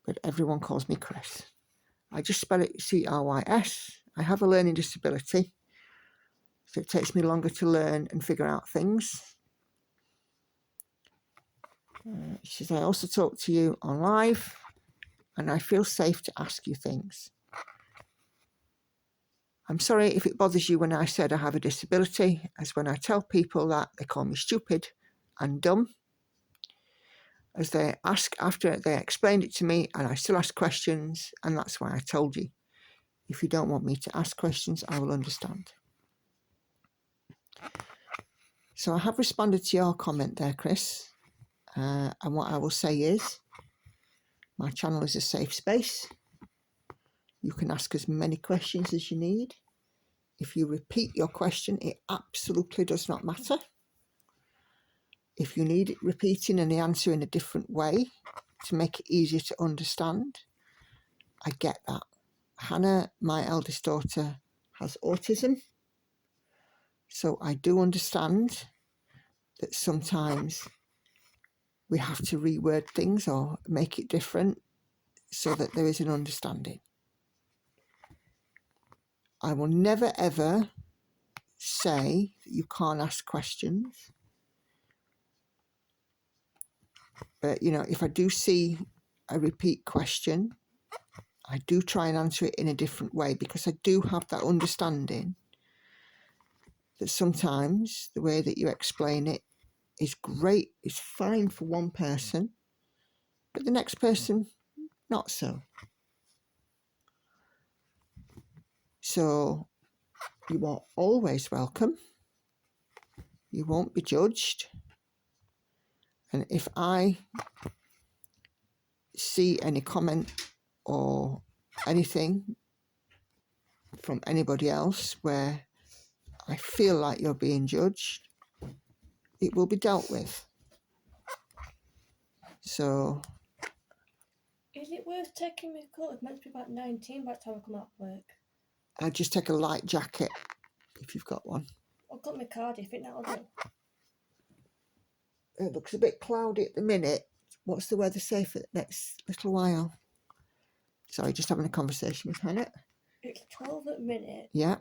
but everyone calls me Chris. I just spell it Crys. I have a learning disability, so it takes me longer to learn and figure out things. She says, I also talk to you on live, and I feel safe to ask you things. I'm sorry if it bothers you when I said I have a disability, as when I tell people that, they call me stupid and dumb. As they ask after they explained it to me, and I still ask questions, and that's why I told you. If you don't want me to ask questions, I will understand. So I have responded to your comment there, Chris, and what I will say is, my channel is a safe space. You can ask as many questions as you need. If you repeat your question, it absolutely does not matter. If you need it repeating and the answer in a different way to make it easier to understand, I get that. Hannah, my eldest daughter, has autism, so I do understand that sometimes we have to reword things or make it different so that there is an understanding. I will never ever say that you can't ask questions, but if I do see a repeat question, I do try and answer it in a different way, because I do have that understanding that sometimes the way that you explain it is great, is fine for one person, but the next person, not so. So you are always welcome You won't be judged. And if I see any comment or anything from anybody else where I feel like you're being judged, it will be dealt with. So, is it worth taking my coat? It's meant to be about 19 by the time I come out of work. I'd just take a light jacket if you've got one. I've got my card, do you think that'll do? It looks a bit cloudy at the minute. What's the weather say for the next little while? Sorry, just having a conversation with Hannah. It's 12 at minute. Yeah.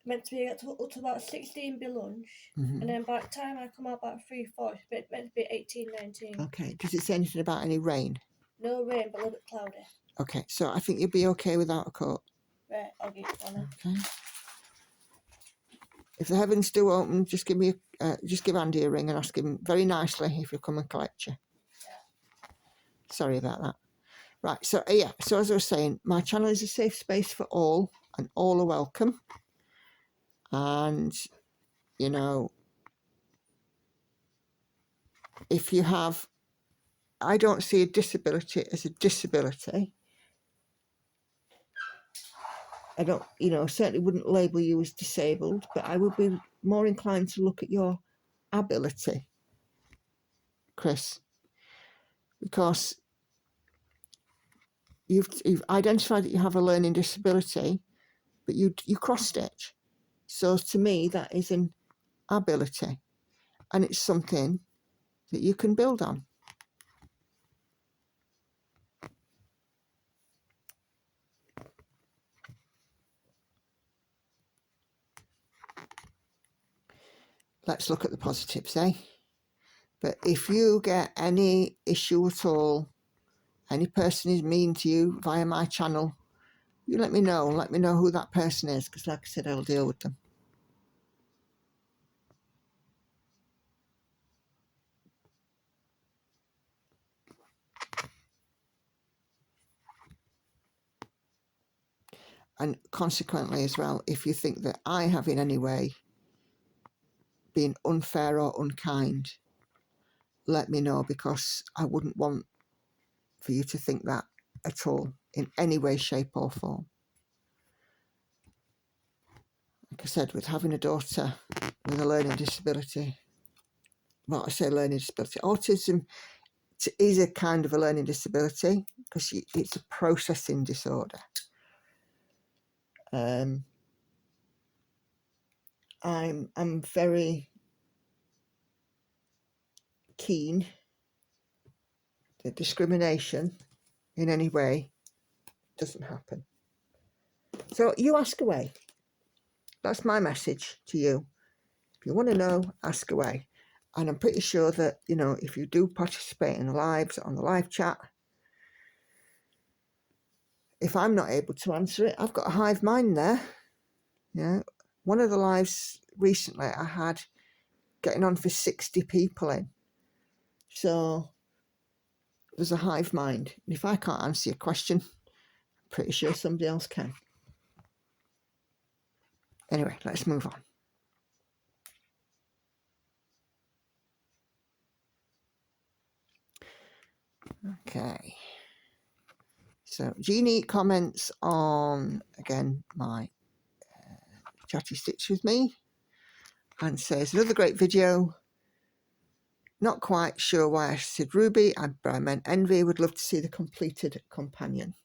Meant to be up to about 16 by lunch. Mm-hmm. And then by the time I come out about 3-4, it's meant to be 18, 19. Okay. Does it say anything about any rain? No rain, but a little bit cloudy. Okay. So I think you'll be okay without a coat. Right, I'll get it on. Okay. If the heavens do open, just give Andy a ring and ask him very nicely if he'll come and collect you. Yeah. Sorry about that. Right, so yeah, so as I was saying, my channel is a safe space for all, and all are welcome. And, you know, if you have, I don't see a disability as a disability. I don't, you know, certainly wouldn't label you as disabled, but I would be more inclined to look at your ability, Chris, because you've identified that you have a learning disability, but you cross-stitch. So to me, that is an ability, and it's something that you can build on. Let's look at the positives, eh? But if you get any issue at all, any person is mean to you via my channel, you let me know. Let me know who that person is, because like I said, I'll deal with them. And consequently as well, if you think that I have in any way been unfair or unkind, let me know, because I wouldn't want for you to think that at all, in any way, shape or form. Like I said, with having a daughter with a learning disability, well, I say learning disability, autism is a kind of a learning disability because it's a processing disorder. I'm very keen that discrimination in any way doesn't happen. So you ask away. That's my message to you. If you want to know, ask away. And I'm pretty sure that, you know, if you do participate in the lives, on the live chat, if I'm not able to answer it, I've got a hive mind there. Yeah. One of the lives recently I had getting on for 60 people in. So there's a hive mind. And if I can't answer your question, I'm pretty sure somebody else can. Anyway, let's move on. Okay. So Jeannie comments on, again, my Chatty Stitch with me, and says, another great video. Not quite sure why I said Ruby, but I meant Envy. Would love to see the completed companion.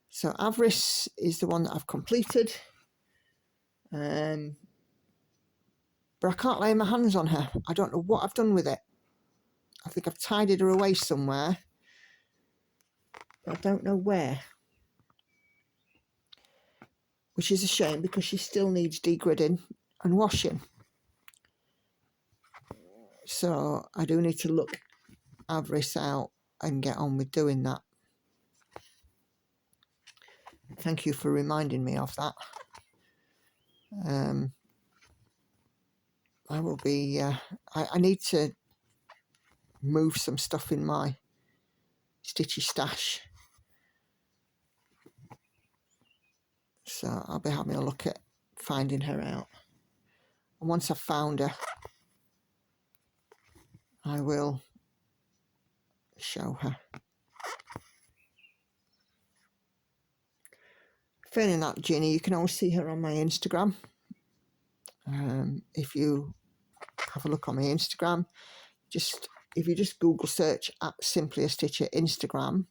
So Avarice is the one that I've completed. But I can't lay my hands on her. I don't know what I've done with it. I think I've tidied her away somewhere. But I don't know where. Which is a shame, because she still needs degridding and washing. So I do need to look Avarice out and get on with doing that. Thank you for reminding me of that. I will be, I need to move some stuff in my stitchy stash. So I'll be having a look at finding her out. And once I've found her, I will show her. Failing that, Ginny, you can always see her on my Instagram. If you have a look on my Instagram, if you just Google search at Simply a Stitcher Instagram,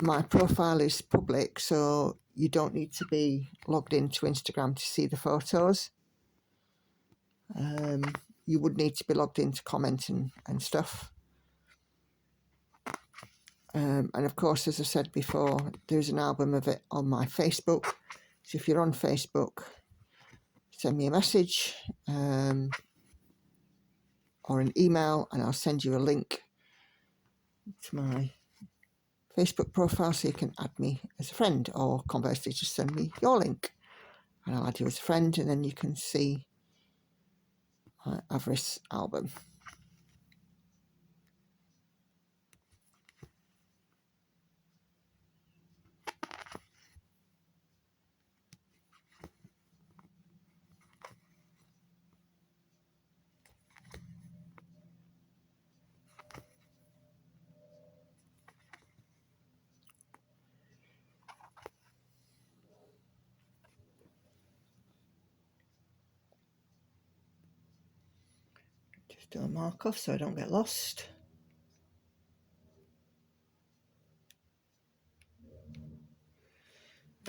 my profile is public, so you don't need to be logged into Instagram to see the photos. You would need to be logged in to comment and stuff. And of course, as I said before, there's an album of it on my Facebook. So if you're on Facebook, send me a message or an email, and I'll send you a link to my Facebook profile so you can add me as a friend, or conversely just send me your link and I'll add you as a friend, and then you can see my Adverts album. Just do a mark off so I don't get lost.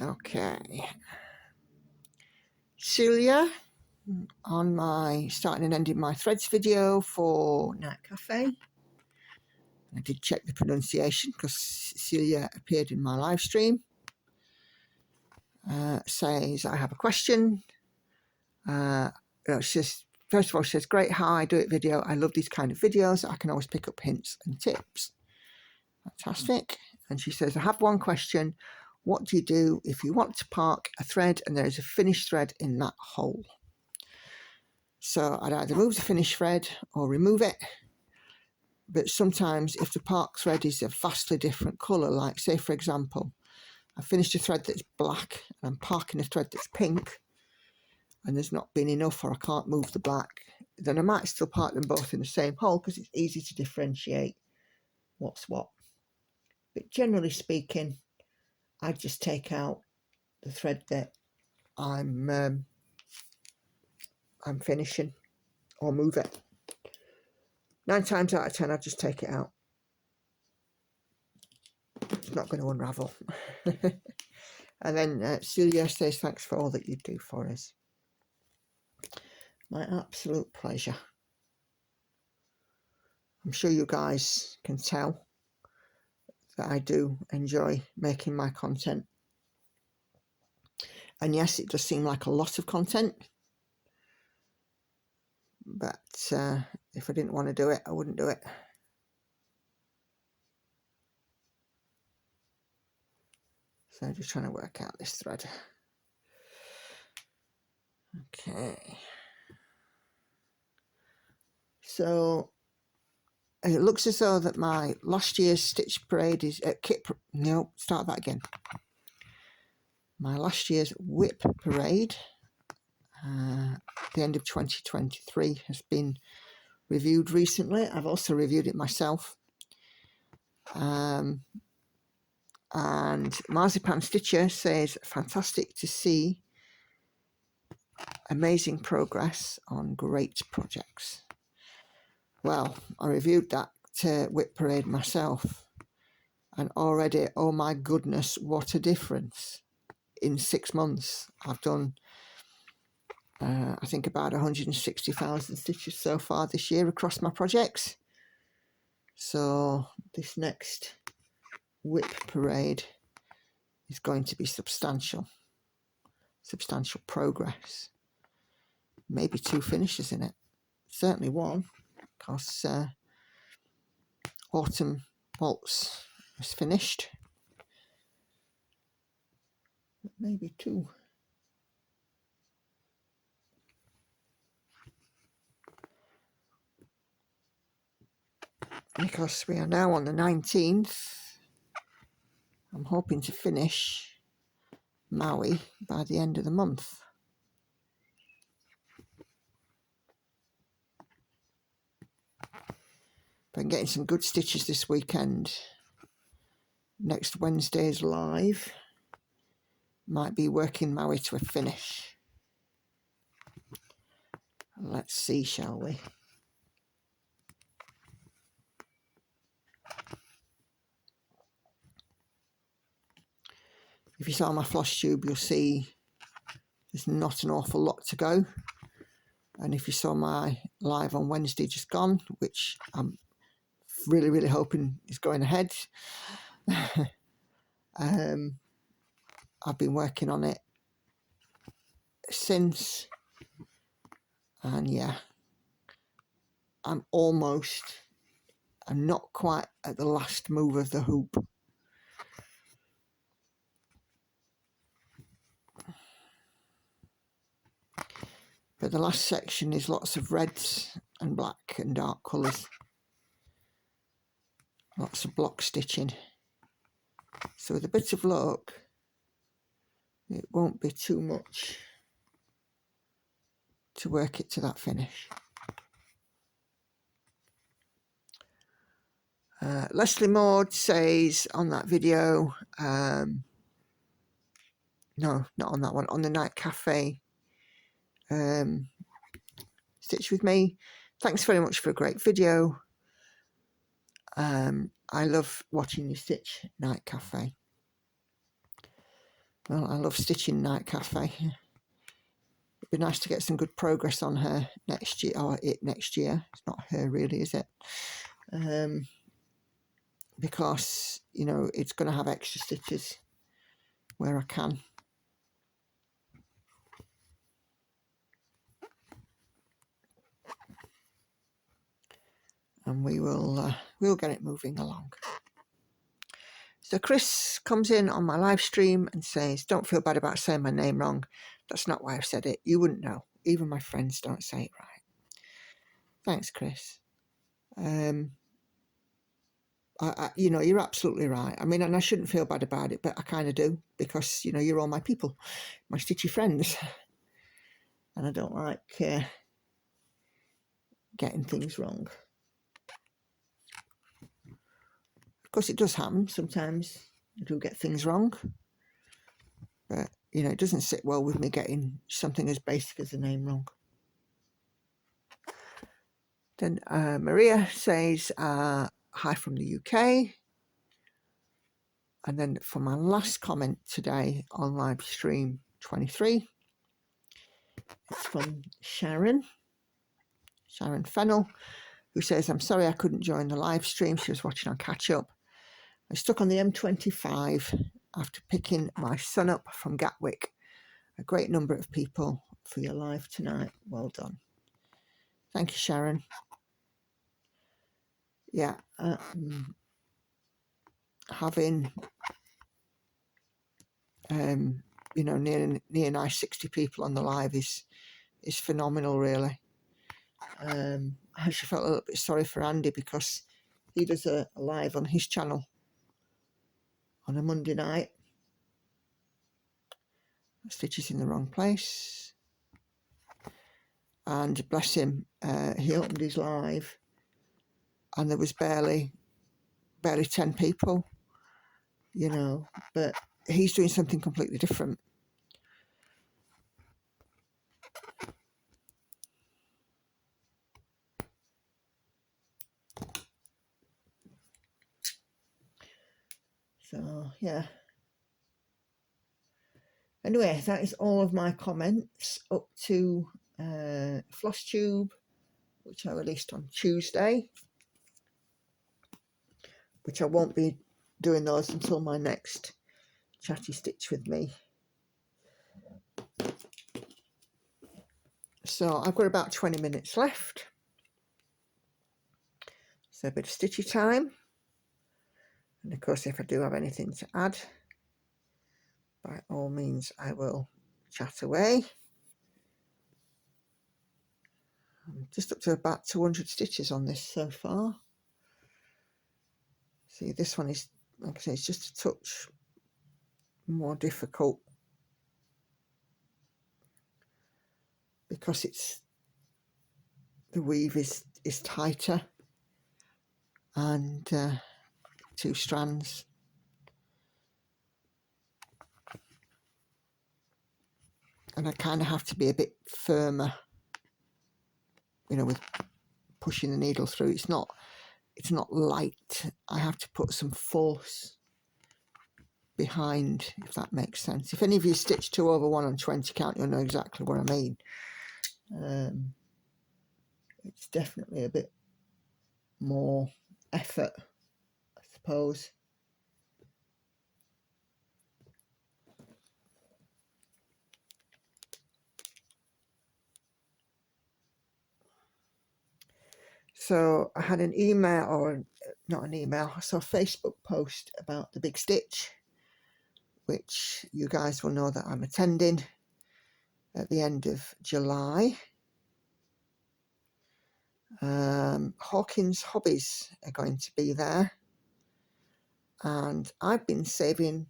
Okay. Celia, on my starting and ending my threads video for Night Cafe. I did check the pronunciation because Celia appeared in my live stream. Says, I have a question. She says, first of all, she says, great how I do it video. I love these kind of videos. I can always pick up hints and tips. Fantastic. And she says, I have one question. What do you do if you want to park a thread and there's a finished thread in that hole? So I'd either move the finished thread or remove it. But sometimes if the park thread is a vastly different colour, like say, for example, I finished a thread that's black and I'm parking a thread that's pink, and there's not been enough or I can't move the black, then I might still park them both in the same hole because it's easy to differentiate what's what. But generally speaking, I just take out the thread that I'm finishing or move it. 9 times out of 10, I just take it out. It's not going to unravel. And then Celia says, thanks for all that you do for us. My absolute pleasure. I'm sure you guys can tell that I do enjoy making my content. And yes, it does seem like a lot of content. But if I didn't want to do it, I wouldn't do it. So I'm just trying to work out this thread. Okay. So it looks as though that my last year's Stitch Parade is start that again. My last year's Whip Parade, the end of 2023, has been reviewed recently. I've also reviewed it myself. And Marzipan Stitcher says, fantastic to see amazing progress on great projects. Well, I reviewed that Whip Parade myself, and already, oh my goodness, what a difference. In 6 months, I've done, I think, about 160,000 stitches so far this year across my projects. So this next Whip Parade is going to be substantial progress. Maybe 2 finishes in it. Certainly 1, because Autumn Waltz is finished. Maybe 2. Because we are now on the 19th, I'm hoping to finish Maui by the end of the month. I'm getting some good stitches this weekend. Next Wednesday's live. Might be working my way to a finish. Let's see, shall we? If you saw my floss tube, you'll see there's not an awful lot to go. And if you saw my live on Wednesday just gone, which I'm really, really hoping is going ahead, I've been working on it since, and yeah, I'm not quite at the last move of the hoop. But the last section is lots of reds and black and dark colours. Lots of block stitching. So with a bit of luck, it won't be too much to work it to that finish. Leslie Maud says on that video, no, not on that one, on the night cafe, stitch with me. Thanks very much for a great video. I love watching you stitch night cafe. Well, I love stitching night cafe. It'd be nice to get some good progress on her next year, or it next year. It's not her really, is it? Because, you know, it's going to have extra stitches where I can. And we'll get it moving along. So Chris comes in on my live stream and says, don't feel bad about saying my name wrong. That's not why I've said it. You wouldn't know. Even my friends don't say it right. Thanks, Chris. You know, you're absolutely right. I mean, and I shouldn't feel bad about it, but I kind of do, because, you know, you're all my people, my stitchy friends. And I don't like getting things wrong. Of course, it does happen. Sometimes I do get things wrong. But, you know, it doesn't sit well with me getting something as basic as a name wrong. Then Maria says, hi from the UK. And then for my last comment today on live stream 23, it's from Sharon Fennell, who says, I'm sorry I couldn't join the live stream. She was watching on catch up. I stuck on the M25 after picking my son up from Gatwick. A great number of people for your live tonight. Well done. Thank you, Sharon. Yeah, having you know, near nice 60 people on the live is phenomenal, really. I actually felt a little bit sorry for Andy, because he does a live on his channel on a Monday night. Stitches in the wrong place, and bless him, he opened his live and there was barely 10 people, you know, but he's doing something completely different. So yeah, anyway, that is all of my comments up to floss tube, which I released on Tuesday, which I won't be doing those until my next chatty stitch with me. So I've got about 20 minutes left, so a bit of stitchy time. And of course, if I do have anything to add, by all means I will chat away. I'm just up to about 200 stitches on this so far. See, this one is, like I say, it's just a touch more difficult because the weave is tighter. and 2 strands. And I kind of have to be a bit firmer, you know, with pushing the needle through. It's not light. I have to put some force behind, if that makes sense. If any of you stitch 2 over 1 on 20 count, you'll know exactly what I mean. It's definitely a bit more effort, I suppose. So I had an email, or not an email, I saw a Facebook post about the big stitch, which you guys will know that I'm attending at the end of July. Hawkins Hobbies are going to be there, and I've been saving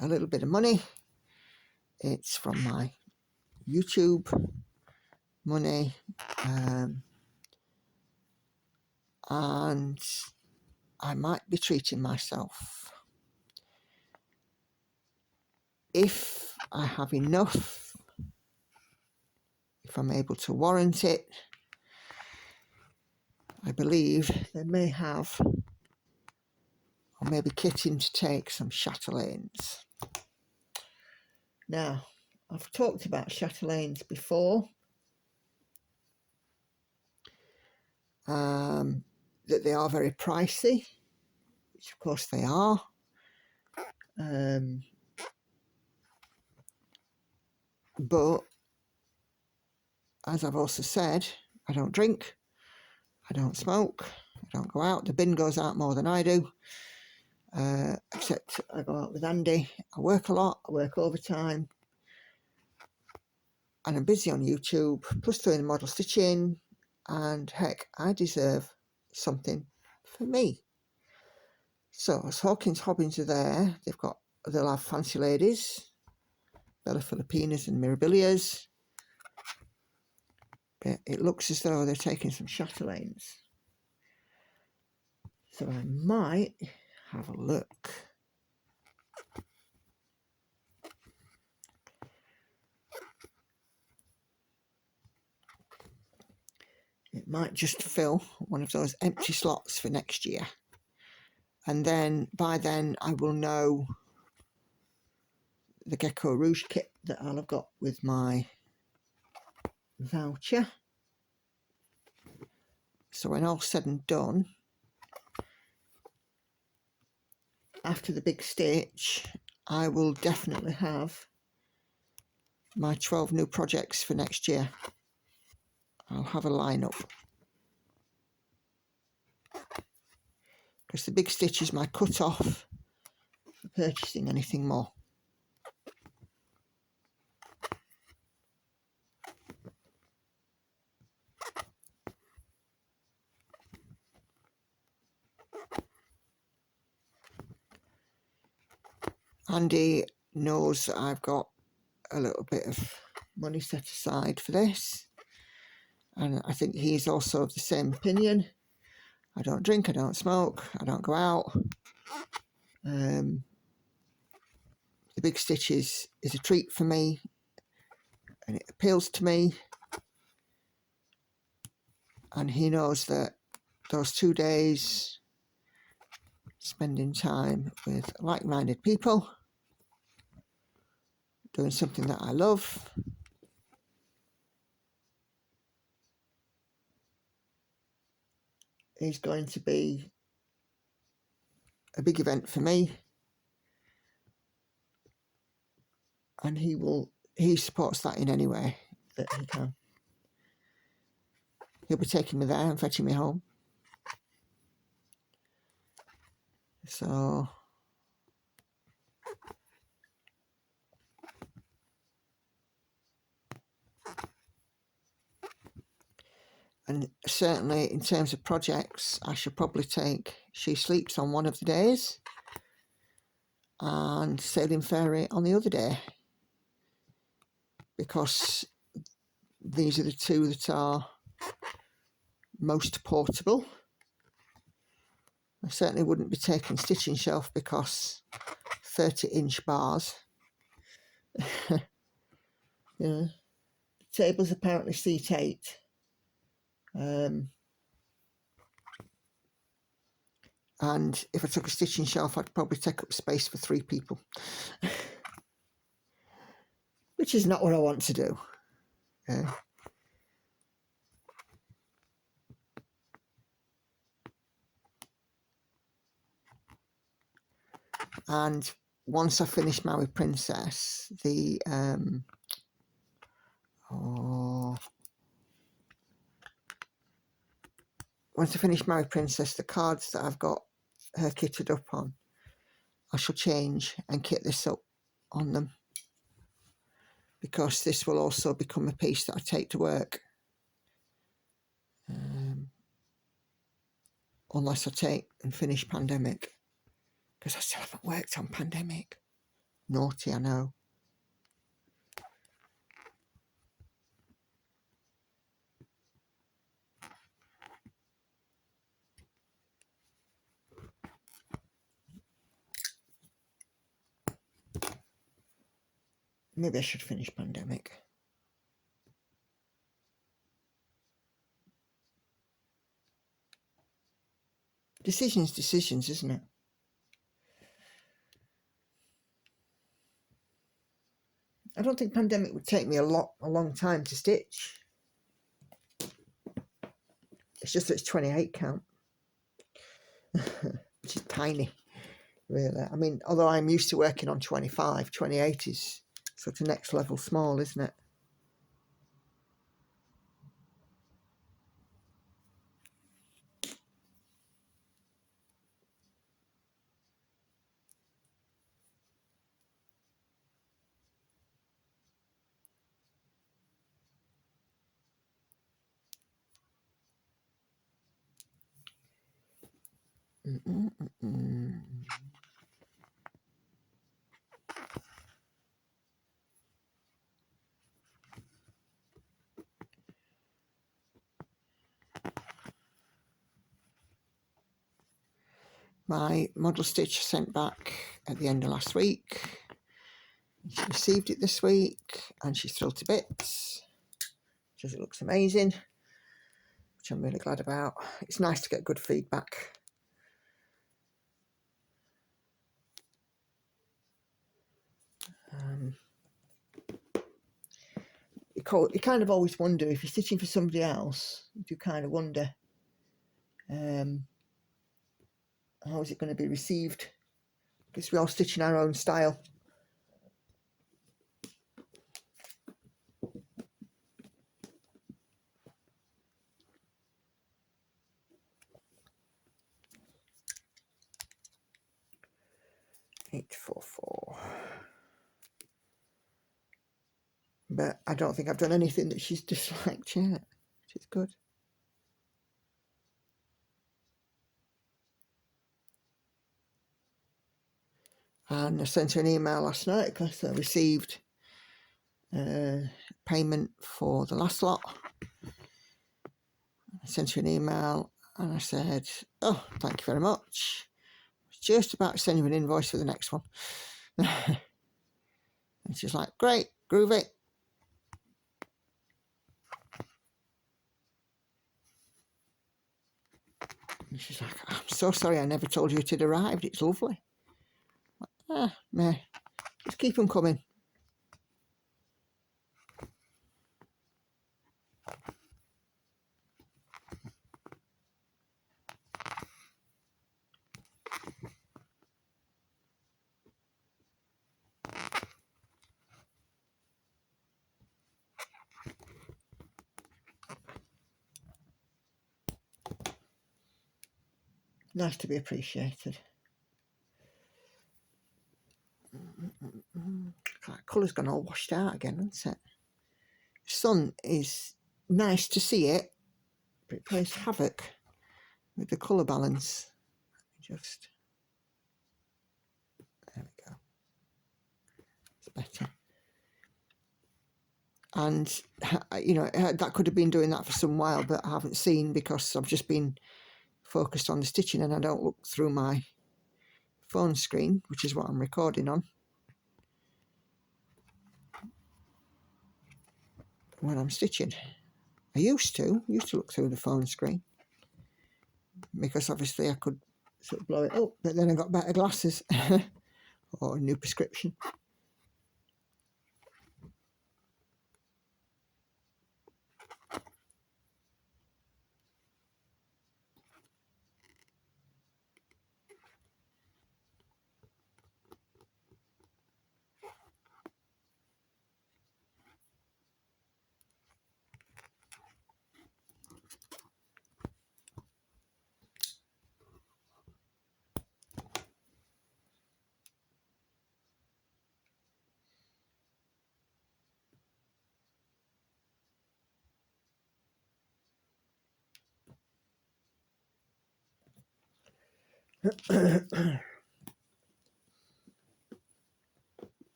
a little bit of money. It's from my YouTube money, and I might be treating myself. If I have enough, if I'm able to warrant it, I believe they may have, or maybe kitting to take some chatelaines. Now, I've talked about chatelaines before, that they are very pricey, which of course they are. But as I've also said, I don't drink, I don't smoke, I don't go out. The bin goes out more than I do, except I go out with Andy. I work a lot, I work overtime, and I'm busy on YouTube, plus doing model stitching, and heck, I deserve something for me. So as Hawkins Hobbies are there, they'll have fancy ladies, Bella Filipinas and Mirabilias. But it looks as though they're taking some chatelaines. So I might have a look. It might just fill one of those empty slots for next year. And then by then I will know the Gecko Rouge kit that I'll have got with my voucher. So when all's said and done, after the big stitch, I will definitely have my 12 new projects for next year. I'll have a lineup. Because the big stitch is my cut-off for purchasing anything more. Andy knows that I've got a little bit of money set aside for this, and I think he's also of the same opinion. I don't drink, I don't smoke, I don't go out. The big stitch is a treat for me, and it appeals to me, and he knows that those 2 days spending time with like-minded people, doing something that I love, is going to be a big event for me. And he supports that in any way that he can. He'll be taking me there and fetching me home. So and certainly in terms of projects, I should probably take She Sleeps on one of the days and Sailing Fairy on the other day, because these are the 2 that are most portable. I certainly wouldn't be taking stitching shelf because 30-inch bars. Yeah. The table's apparently seat 8. And if I took a stitching shelf, I'd probably take up space for 3 people. Which is not what I want to do. Yeah. And once I finish Maui Princess, once I finish Maui Princess, the cards that I've got her kitted up on, I shall change and kit this up on them, because this will also become a piece that I take to work. Unless I take and finish Pandemic, because I still haven't worked on Pandemic. Naughty, I know. Maybe I should finish Pandemic. Decisions, isn't it? I don't think Pandemic would take me a long time to stitch. It's just that it's 28 count, which is tiny, really. I mean, although I'm used to working on 25, 28 is sort of next level small, isn't it? My model stitch sent back at the end of last week. She received it this week and she's thrilled to bits. Says it looks amazing, which I'm really glad about. It's nice to get good feedback. You kind of always wonder, if you're stitching for somebody else, you kind of wonder how is it going to be received, because we're all stitching our own style. But I don't think I've done anything that she's disliked yet, which is good. And I sent her an email last night because I received payment for the last lot. I sent her an email and I said, oh, thank you very much. I was just about to send you an invoice for the next one. And she's like, great, groovy. And she's like, I'm so sorry I never told you it had arrived. It's lovely. Nah, just keep them coming. Nice to be appreciated. That colour's gone all washed out again, hasn't it? Sun is nice to see it, but it plays havoc with the colour balance. Just there we go. It's better. And you know, that could have been doing that for some while, but I haven't seen, because I've just been focused on the stitching and I don't look through my phone screen, which is what I'm recording on, when I'm stitching. I used to look through the phone screen, because obviously I could sort of blow it up, but then I got better glasses or a new prescription.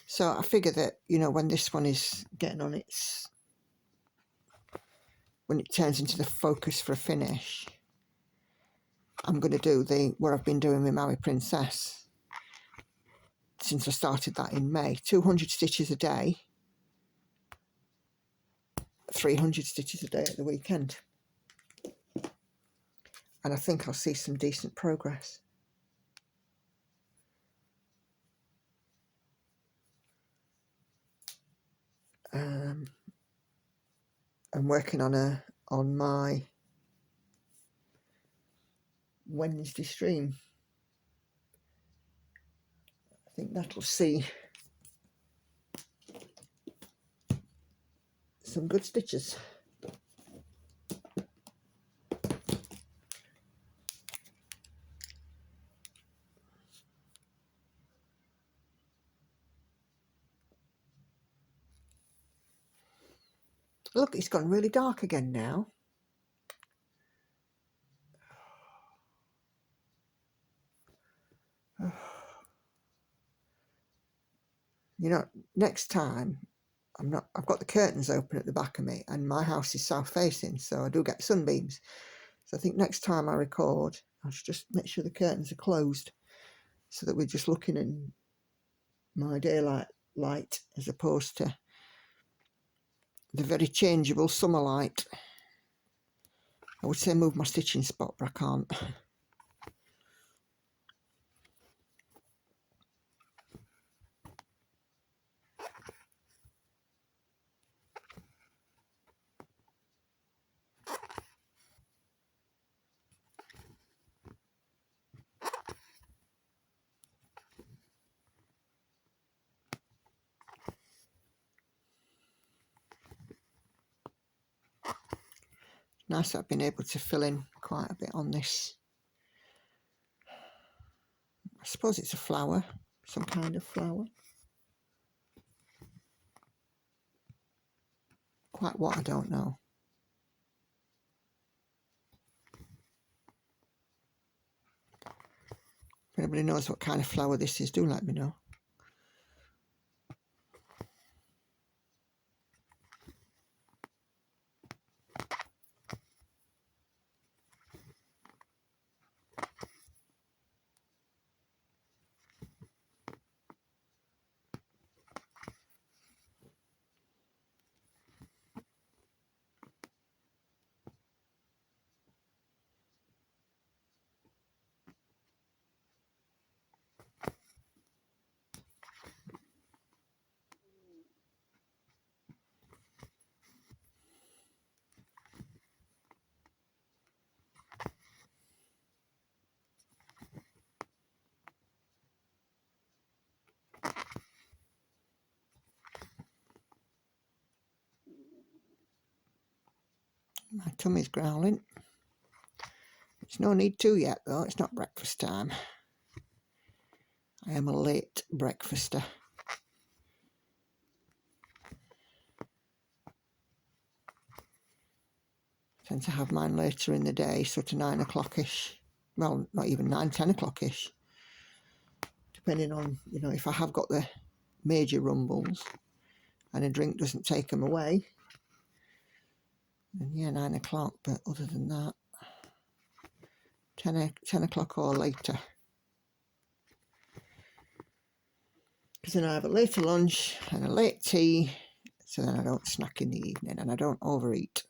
So I figure that, you know, when this one is getting on its, when it turns into the focus for a finish, I'm going to do what I've been doing with Maui Princess since I started that in May. 200 stitches a day, 300 stitches a day at the weekend. And I think I'll see some decent progress. I'm working on my Wednesday stream. I think that'll see some good stitches. Look, it's gone really dark again now. You know, next time I've got the curtains open at the back of me and my house is south facing, so I do get sunbeams. So I think next time I record, I should just make sure the curtains are closed so that we're just looking in my daylight light as opposed to the very changeable summer light. I would say move my stitching spot, but I can't. Nice that I've been able to fill in quite a bit on this. I suppose it's a flower, some kind of flower. Quite what, I don't know. If anybody knows what kind of flower this is, do let me know. tummy's growling. It's no need to yet though, it's not breakfast time. I am a late breakfaster. Tend to have mine later in the day, sort of 9 o'clock-ish. Well, not even 9, 10 o'clock-ish. Depending on, you know, if I have got the major rumbles and a drink doesn't take them away. And yeah, 9 o'clock, but other than that, 10 o'clock or later. Because then I have a later lunch and a late tea, so then I don't snack in the evening and I don't overeat.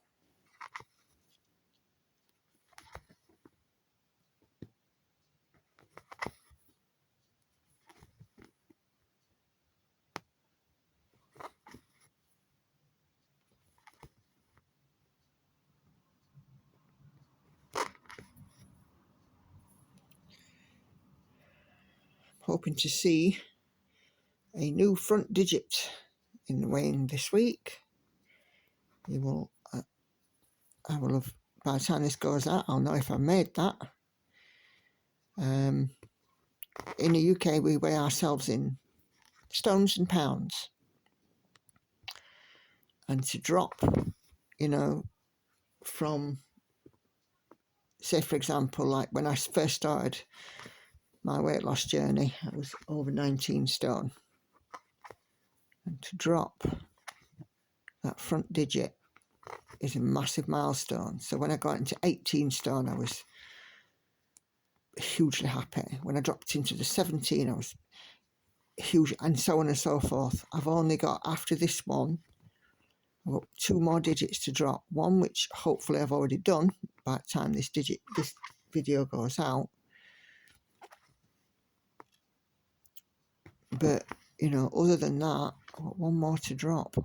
Hoping to see a new front digit in the weighing this week. You will, I will have, by the time this goes out, I'll know if I've made that. In the UK, we weigh ourselves in stones and pounds. And to drop, you know, from, say for example, like when I first started my weight loss journey, I was over 19 stone. And to drop that front digit is a massive milestone. So when I got into 18 stone, I was hugely happy. When I dropped into the 17, I was huge, and so on and so forth. I've only got, after this one, I've got 2 more digits to drop. One which hopefully I've already done by the time this video goes out. But, you know, other than that, I've got 1 more to drop.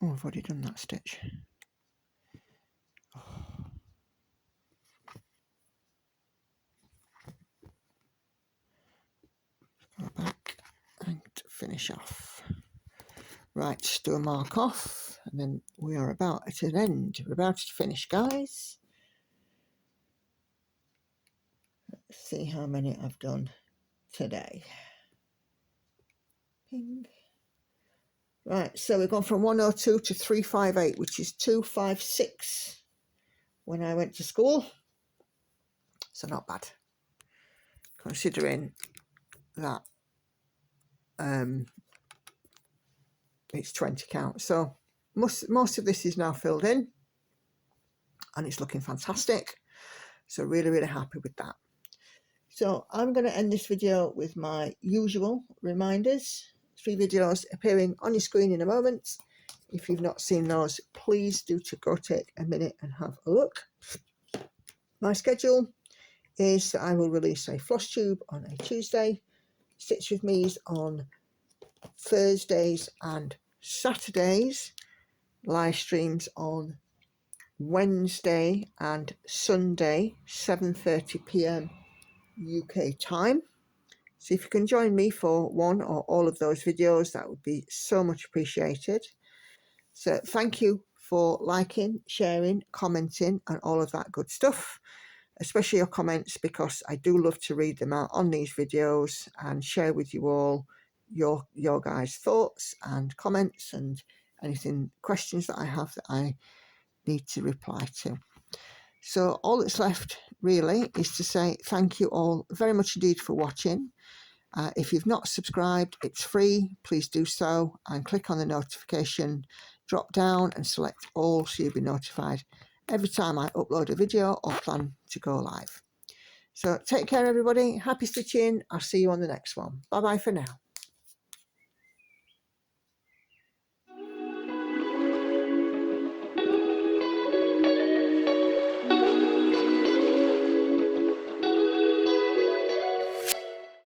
Oh, I've already done that stitch. Go back and finish off. Right, do a mark off, and then we are about at an end. We're about to finish, guys. Let's see how many I've done today. Ping. Right, so we've gone from 102 to 358, which is 256 when I went to school. So not bad, considering that it's 20 count. So most of this is now filled in and it's looking fantastic. So really, really happy with that. So I'm going to end this video with my usual reminders. 3 videos appearing on your screen in a moment. If you've not seen those, please do go take a minute and have a look. My schedule is that I will release a floss tube on a Tuesday, Stitch with Me's on Thursdays and Saturdays, live streams on Wednesday and Sunday, 7:30 p.m. UK time. So if you can join me for one or all of those videos, that would be so much appreciated. So thank you for liking, sharing, commenting and all of that good stuff, especially your comments, because I do love to read them out on these videos and share with you all your guys' thoughts and comments and anything, questions that I have that I need to reply to. So all that's left really is to say thank you all very much indeed for watching. If you've not subscribed, it's free. Please do so and click on the notification drop down and select all so you'll be notified every time I upload a video or plan to go live. So take care everybody, happy stitching. I'll see you on the next one. Bye bye for now.